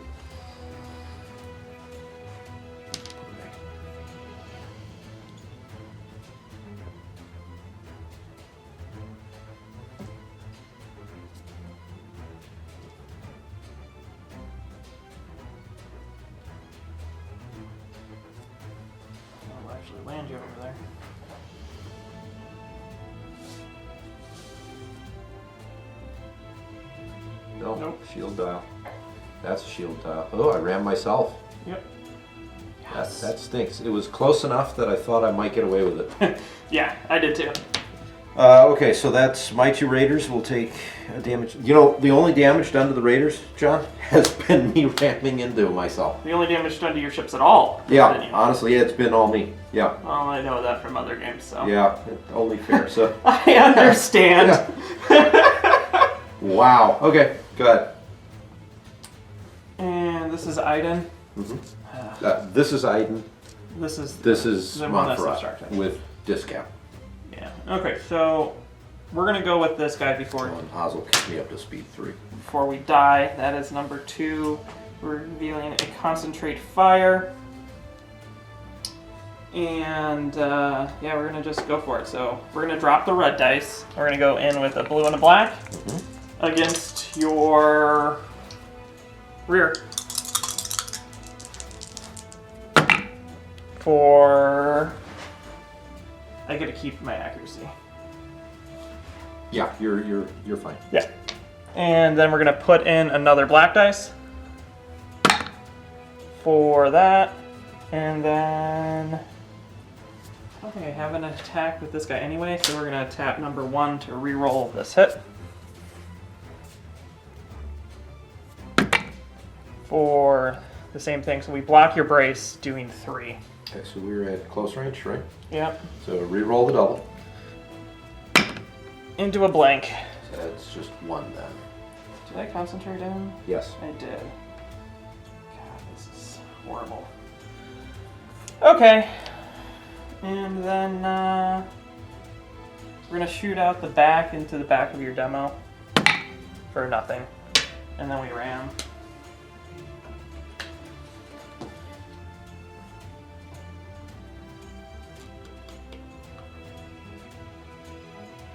I'll actually land you over there. No, Nope. shield dial. That's a shield dial. Oh, I ran myself. Yep. That stinks. It was close enough that I thought I might get away with it. Yeah, I did too. Okay, so that's my 2 raiders will take a damage. You know, the only damage done to the raiders, John, has been me ramming into myself. The only damage done to your ships at all. Yeah, Didn't you? honestly, it's been all me. Yeah. Well, I know that from other games, so. Yeah, only fair. So. I understand. Wow. Okay, go ahead. And this is Iden. This is Iden. This is The one that's Montferrat obstructed. with discount. Yeah. Okay, so we're gonna go with this guy before And Ozzel kicked me up to speed 3. we die. That is number 2. We're revealing a concentrate fire. And yeah, we're gonna just go for it. So we're gonna drop the red dice. We're gonna go in with a blue and a black against your rear. For I get to keep my accuracy. Yeah, you're fine. Yeah. And then we're gonna put in another black dice for that. And then I don't think I have an attack with this guy anyway, so we're gonna tap number 1 to re-roll this hit. For the same thing, so we block your brace, doing 3. Okay, so we're at close range, right? Yep. So re-roll the double. Into a blank. It's just one then. Did I concentrate in? Yes. I did. God, this is horrible. Okay. And then we're gonna shoot out the back into the back of your demo for nothing. And then we ram.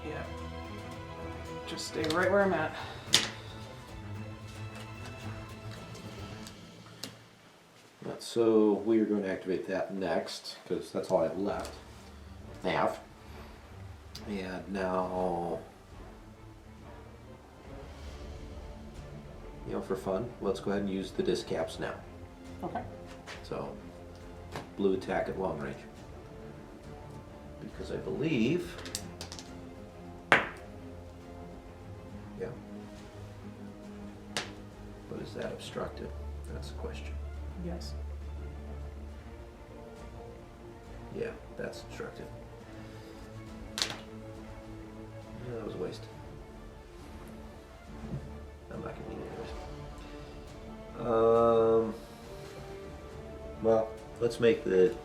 Yeah. Just stay right where I'm at. So we are going to activate that next, because that's all I have left. Nav. And now, for fun, let's go ahead and use the disc caps now. Okay. So, blue attack at long range. Because I believe, yeah. But is that obstructed? That's the question. Yes. Yeah, that's obstructed. Yeah, that was a waste. I'm not gonna need it anyways. Well, let's make the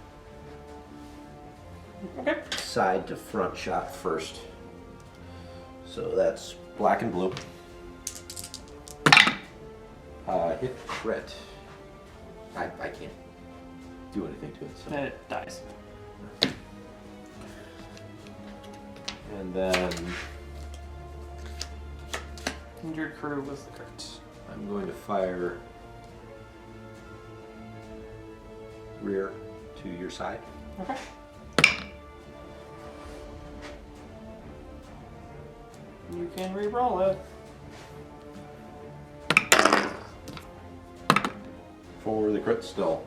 Okay. side to front shot first. So that's black and blue. Hit crit. I can't do anything to it. So. It dies. And then Injured crew was the crit. I'm going to fire rear to your side. Okay. You can re-roll it. For the crit still.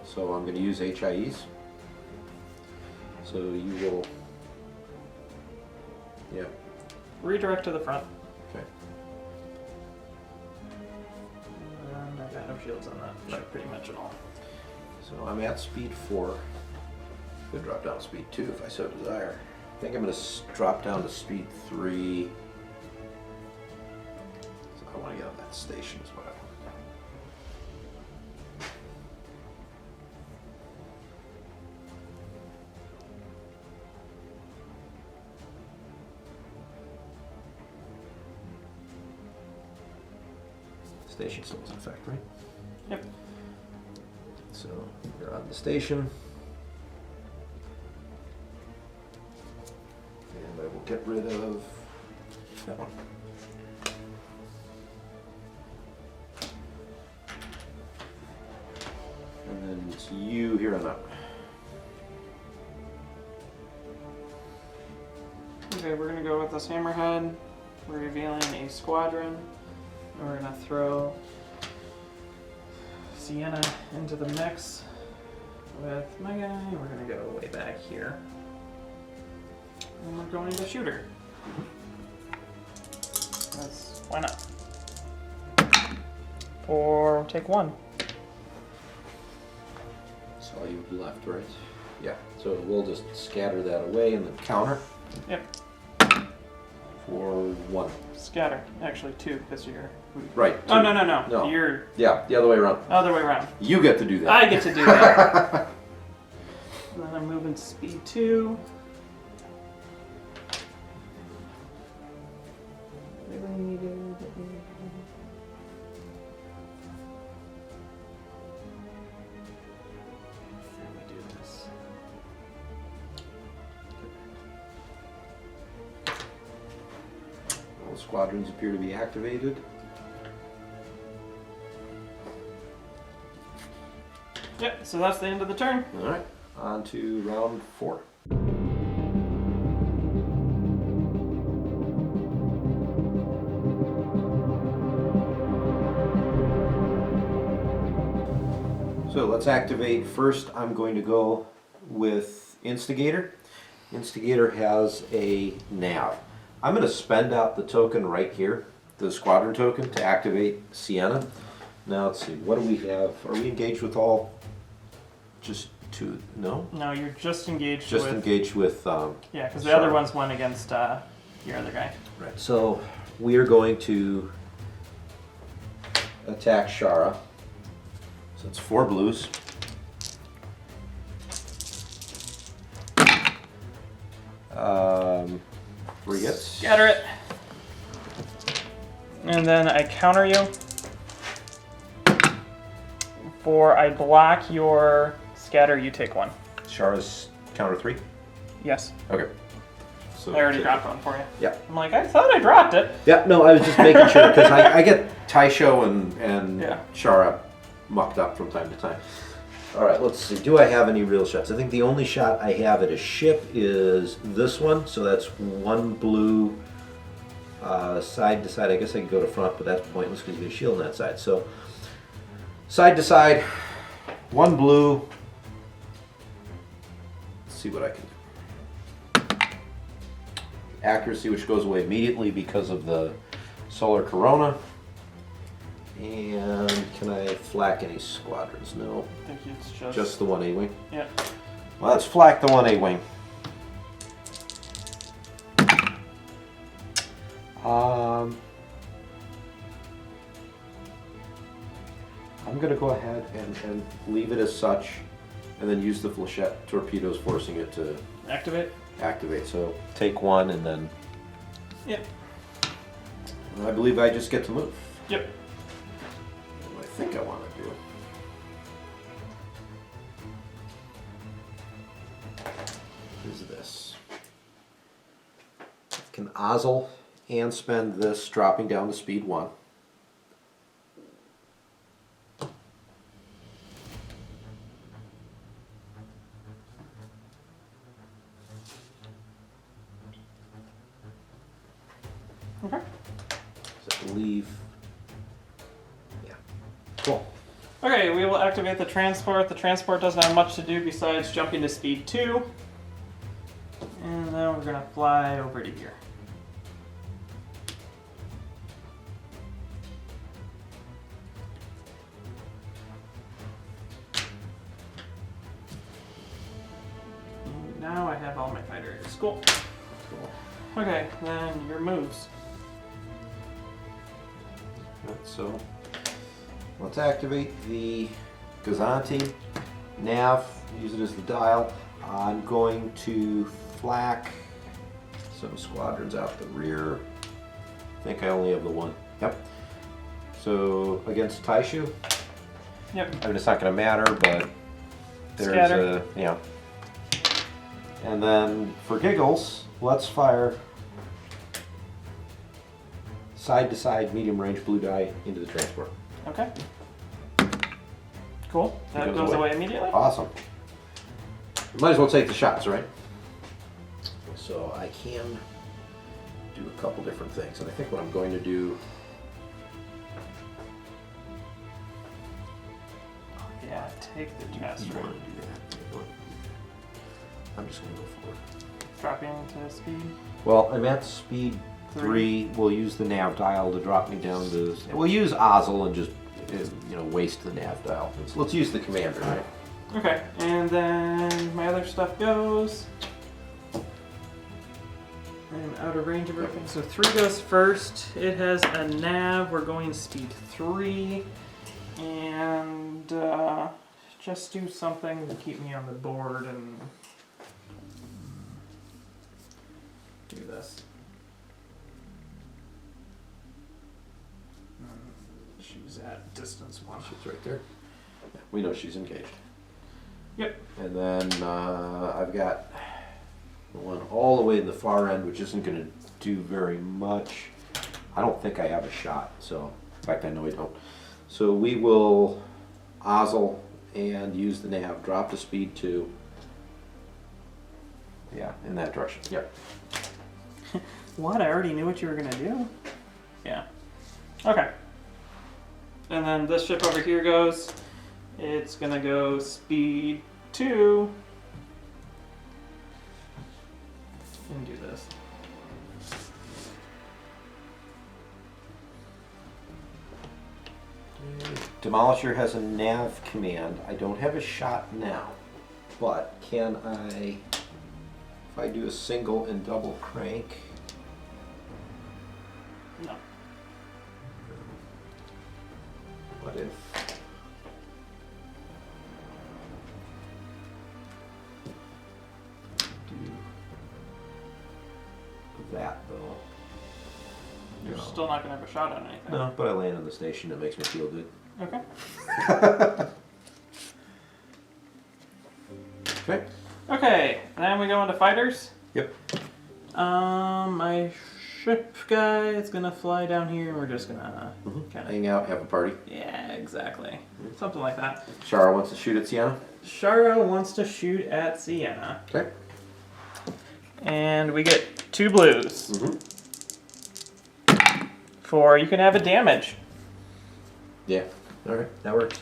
So I'm going to use HIEs. So you will, yeah, Redirect to the front. okay. And I got no shields on that, like pretty much at all. So I'm at speed 4. Could drop down to speed 2 if I so desire. I think I'm going to drop down to speed 3. So I want to get on that station is what I want. Station still is in effect, right? Yep. So you're on the station. And I will get rid of that one. And then it's you here on up. Okay, we're gonna go with this hammerhead. We're revealing a squadron. And we're gonna throw Sienna into the mix with my guy. We're gonna go way back here. And we're going to shoot her. That's, why not? Or take one. So you left, right? Yeah. So we'll just scatter that away and then counter. Yep. For 1. Scatter. Actually, 2, because you're. Right. Oh, 2. no. You're Yeah, the other way around. other way around. You get to do that. I get to do that. And then I'm moving to speed 2. Really needed. Let me do this. All squadrons appear to be activated. Yep, so that's the end of the turn. All right. On to round 4. So let's activate. First, I'm going to go with Instigator. Instigator has a nav. I'm going to spend out the token right here, the squadron token, to activate Sienna. Now let's see, what do we have? Are we engaged with all? Just 2? No? No, you're just engaged Just with. engaged with. Yeah, because the Sorry. other ones went against your other guy. Right. So we are going to attack Shara. So it's 4 blues. Bring it. Scatter it. And then I counter you. For I block your scatter, you take 1. Shara's counter 3. Yes. Okay. So I already dropped 1 for you. Yeah. I'm like, I thought I dropped it. Yeah. No, I was just making sure because I get Taisho and Yeah. Shara mucked up from time to time. All right. Let's see. Do I have any real shots? I think the only shot I have at a ship is this one. So that's 1 blue. Side to side. I guess I can go to front, but that's pointless because you have a shield on that side. So side to side, 1 blue. Let's see what I can do. Accuracy, which goes away immediately because of the solar corona. And can I flak any squadrons? No. I think it's Just the 1 A-wing? Yeah. Well, let's flak the 1 A-wing. I'm going to go ahead and leave it as such, and then use the flechette torpedoes, forcing it to Activate. So take 1, and then Yep. I believe I just get to move. Yep. What do I think I want to do? Is this. Can Ozzel and spend this dropping down to speed 1. Okay. So I believe. Yeah. Cool. Okay, we will activate the transport. The transport doesn't have much to do besides jumping to speed 2. And then we're going to fly over to here. And now I have all my fighters. Cool. Okay, then your moves. So let's activate the Gazanti nav, use it as the dial. I'm going to flak some squadrons out the rear. I think I only have the 1. Yep. So against Taishu. Yep. I mean, it's not going to matter, but there's Scatter. yeah. And then for giggles, let's fire side to side medium range blue die into the transport. Okay. Cool. That It goes away immediately. Awesome. Might as well take the shots, right? So I can do a couple different things, and I think what I'm going to do. Yeah, take the chest. You want to do that? I'm just going to go forward. Dropping to speed. Well, I'm at speed 3. We'll use the nav dial to drop me down to. We'll use Ozzel and just waste the nav dial. Let's use the commander, right? Okay, and then my other stuff goes. I'm out of range of everything. So 3 goes first. It has a nav. We're going speed 3. And just do something to keep me on the board and do this. She's at distance 1. She's right there. Yeah, we know she's engaged. Yep. And then I've got the one all the way in the far end, which isn't going to do very much. I don't think I have a shot, so in fact I know I don't. So we will Ozzel and use the nav, drop to speed 2. Yeah, in that direction. Yep. What? I already knew what you were gonna do. Yeah. Okay. And then this ship over here goes. It's gonna go speed 2. And do this. Demolisher has a nav command. I don't have a shot now, but can I, if I do a single and double crank? No. still not going to have a shot on anything. No, but I land on the station. It makes me feel good. Okay. Okay. Okay, then we go into fighters. Yep. My ship guy is going to fly down here, and we're just going to kind of... Hang out, have a party. Yeah, exactly. Something like that. Shara wants to shoot at Sienna. Shara wants to shoot at Sienna. Okay. And we get 2 blues. For you can have a damage. Yeah. All right, that works.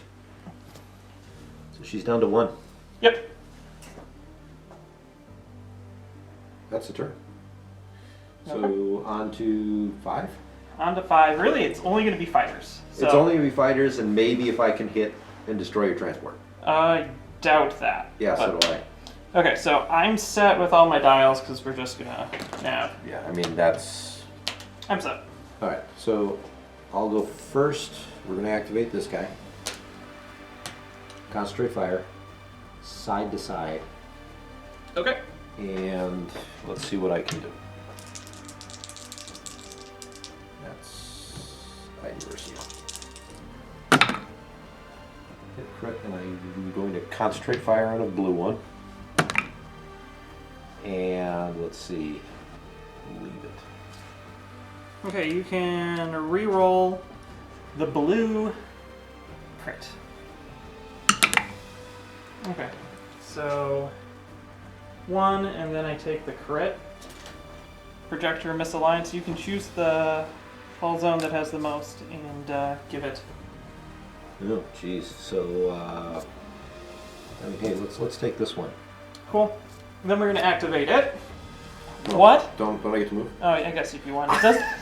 So she's down to 1. Yep. That's the turn. So on to 5. On to 5. Really, it's only going to be fighters. So, It's only going to be fighters, and maybe if I can hit and destroy your transport. I doubt that. Yeah, so but- do I. Okay, so I'm set with all my dials because we're just gonna nav. Yeah, I mean, that's... I'm set. All right, so I'll go first. We're going to activate this guy. Concentrate fire. Side to side. Okay. And let's see what I can do. That's Admiral. Hit crit, and I'm going to concentrate fire on a blue one. And let's see, leave it. Okay, you can re-roll the blue crit. Okay, so 1, and then I take the crit. Projector misalliance. You can choose the hull zone that has the most and give it. Oh, jeez. So, I mean, hey, let's take this one. Cool. Then we're gonna activate it. What? Don't I get to move? Oh, I guess if you want.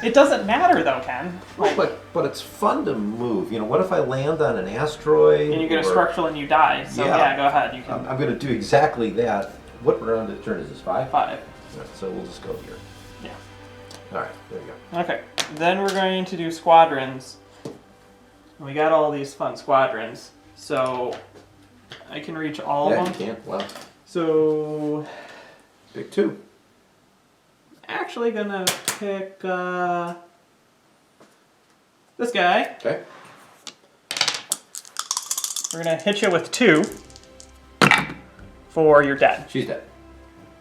It doesn't matter though, Ken. Like, But it's fun to move. You know, what if I land on an asteroid? and you get a or- structural and you die. So yeah, go ahead. You can. I'm going to do exactly that. What round of turn is this? 5? 5. All right, so we'll just go here. Yeah. All right, there you go. Okay. Then we're going to do squadrons. We got all these fun squadrons, so I can reach all Yeah, of you them. can. Well, So pick 2. actually gonna pick this guy. Okay. We're gonna hit you with 2 for your dead, She's dead.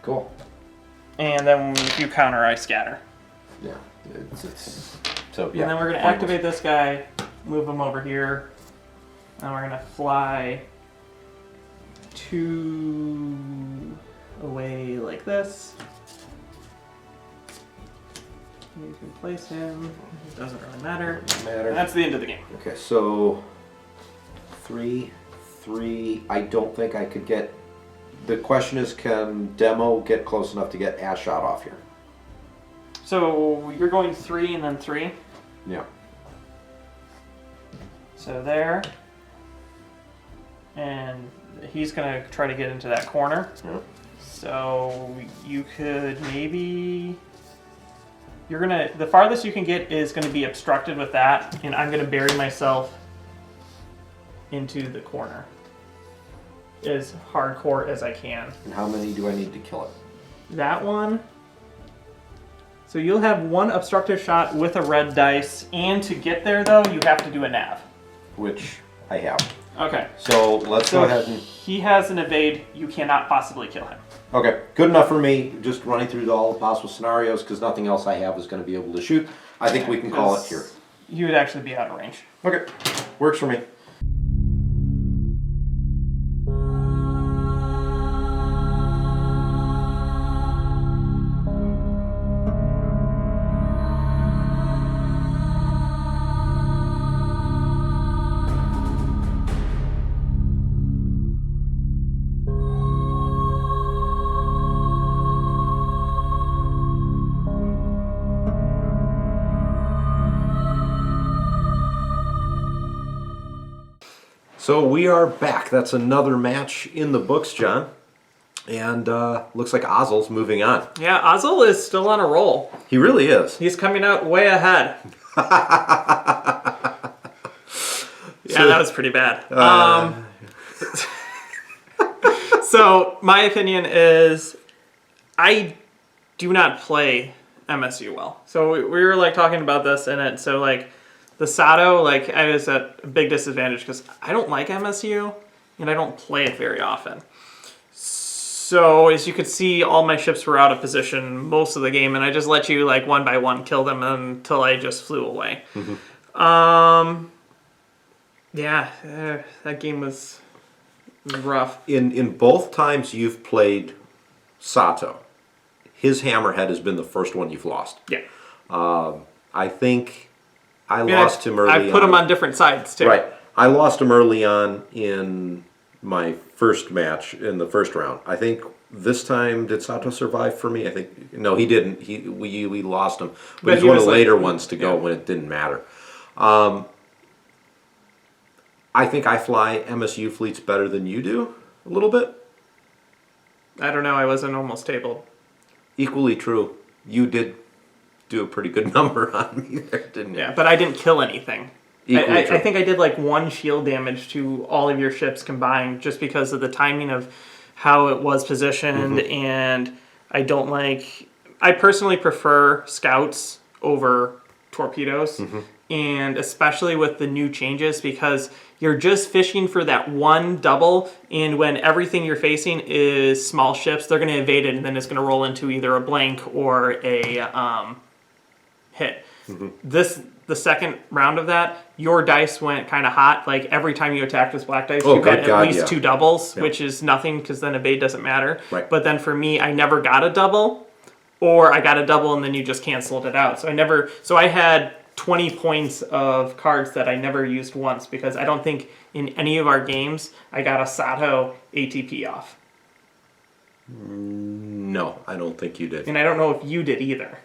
Cool. and then if you counter, I scatter. Yeah. It's so yeah. And then we're gonna activate this guy, move him over here, and we're gonna fly 2 away like this. You can place him. It doesn't really matter. Doesn't matter. And that's the end of the game. Okay, so 3. I don't think I could get. The question is, can Demo get close enough to get Ash shot off here? So you're going 3 and then 3. Yeah. So there. And he's gonna try to get into that corner. Yeah. So you could maybe. The farthest you can get is gonna be obstructed with that, and I'm gonna bury myself into the corner as hardcore as I can. And how many do I need to kill it? That one. So you'll have 1 obstructive shot with a red dice, and to get there though, you have to do a nav. Which I have. Okay. So let's go ahead and. He has an evade. You cannot possibly kill him. Okay, good enough for me. Just running through all the possible scenarios because nothing else I have is going to be able to shoot. I think we can call it here. You would actually be out of range. Okay, works for me. So we are back. That's another match in the books, John. And looks like Ozzel's moving on. Yeah, Ozzel is still on a roll. He really is. He's coming out way ahead. Yeah, that was pretty bad. So my opinion is, I do not play MSU well. So we were like talking about this, and so like the Sato, like I was at a big disadvantage because I don't like MSU and I don't play it very often. So as you could see, all my ships were out of position most of the game, and I just let you like one by one kill them until I just flew away. That game was rough. In both times you've played Sato, his hammerhead has been the first one you've lost. Yeah. I think I lost him early on. I put him on different sides, too. Right. I lost him early on in my first match in the first round. I think this time, did Sato survive for me? I think, no, he didn't. We lost him. But he's one of the later ones to go when it didn't matter. I think I fly MSU fleets better than you do, a little bit. I don't know. I wasn't almost tabled. Equally true. You did do a pretty good number on me there, didn't you? Yeah, but I didn't kill anything. I think I did like 1 shield damage to all of your ships combined just because of the timing of how it was positioned, and I don't like... I personally prefer scouts over torpedoes, and especially with the new changes because you're just fishing for that one double, and when everything you're facing is small ships, they're going to evade it, and then it's going to roll into either a blank or a hit. The second round of that, your dice went kind of hot. Like every time you attacked with black dice, you got at least 2 doubles, which is nothing because then evade doesn't matter. Right. But then for me, I never got a double, or I got a double and then you just canceled it out. So I had 20 points of cards that I never used once because I don't think in any of our games I got a Sato ATP off. No, I don't think you did. And I don't know if you did either.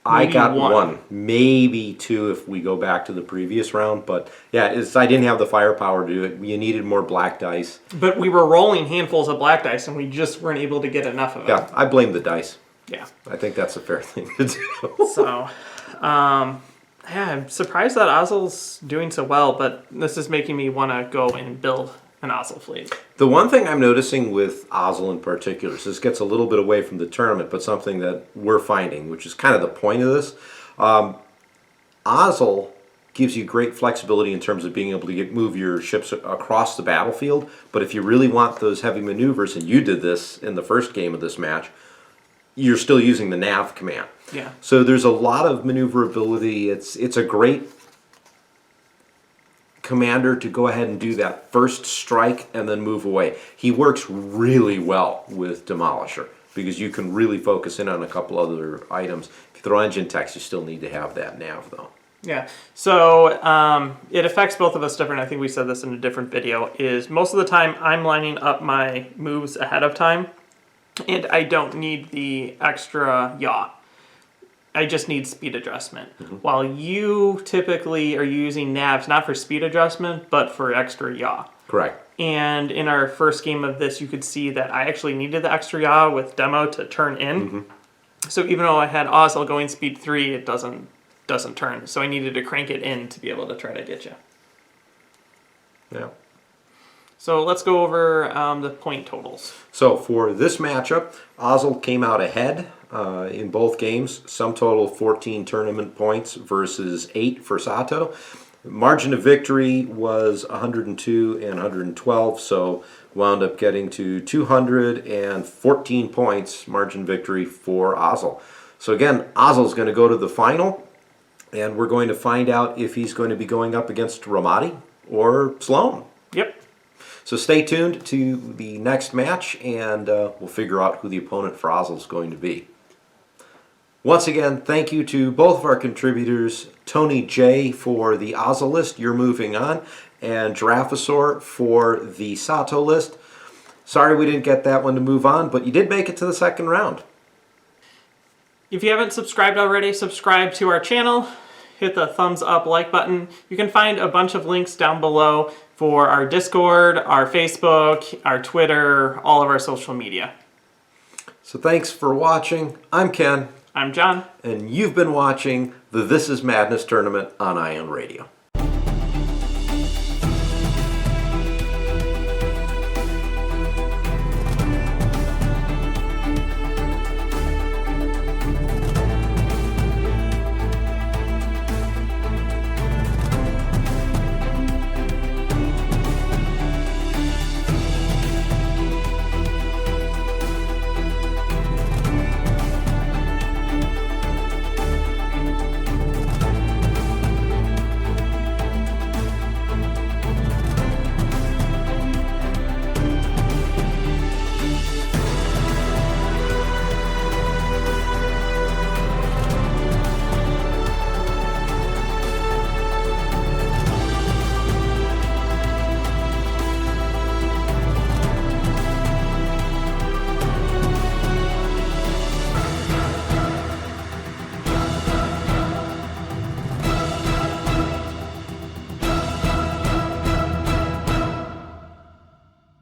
I got one, maybe 2 if we go back to the previous round. But yeah, I didn't have the firepower to do it. You needed more black dice. But we were rolling handfuls of black dice and we just weren't able to get enough of it. Yeah, I blame the dice. Yeah. I think that's a fair thing to do. So, I'm surprised that Ozzel's doing so well, but this is making me want to go and build an Ozzel fleet. The one thing I'm noticing with Ozzel in particular, so this gets a little bit away from the tournament, but something that we're finding, which is kind of the point of this, Ozzel gives you great flexibility in terms of being able to move your ships across the battlefield, but if you really want those heavy maneuvers, and you did this in the first game of this match, you're still using the nav command. Yeah. So there's a lot of maneuverability. It's a great commander to go ahead and do that first strike and then move away. He works really well with Demolisher because you can really focus in on a couple other items. If you throw engine techs, you still need to have that nav though. Yeah, so it affects both of us different. I think we said this in a different video, is most of the time I'm lining up my moves ahead of time and I don't need the extra yaw. I just need speed adjustment. While you typically are using navs not for speed adjustment, but for extra yaw. Correct. And in our first game of this, you could see that I actually needed the extra yaw with demo to turn in. So even though I had Ozzel going speed 3, it doesn't turn. So I needed to crank it in to be able to try to get you. Yeah. So let's go over the point totals. So for this matchup, Ozzel came out ahead in both games. Sum total 14 tournament points versus 8 for Sato. Margin of victory was 102 and 112, so wound up getting to 214 points margin victory for Ozzel. So again, Ozzel's going to go to the final, and we're going to find out if he's going to be going up against Ramadi or Sloan. Yep. So stay tuned to the next match, and we'll figure out who the opponent for Ozzel is going to be. Once again, thank you to both of our contributors, Tony J for the Ozzel list, you're moving on, and Giraffasaur for the Sato list. Sorry we didn't get that one to move on, but you did make it to the second round. If you haven't subscribed already, subscribe to our channel. Hit the thumbs up like button. You can find a bunch of links down below for our Discord, our Facebook, our Twitter, all of our social media. So thanks for watching. I'm Ken. I'm John. And you've been watching the This Is Madness tournament on Ion Radio.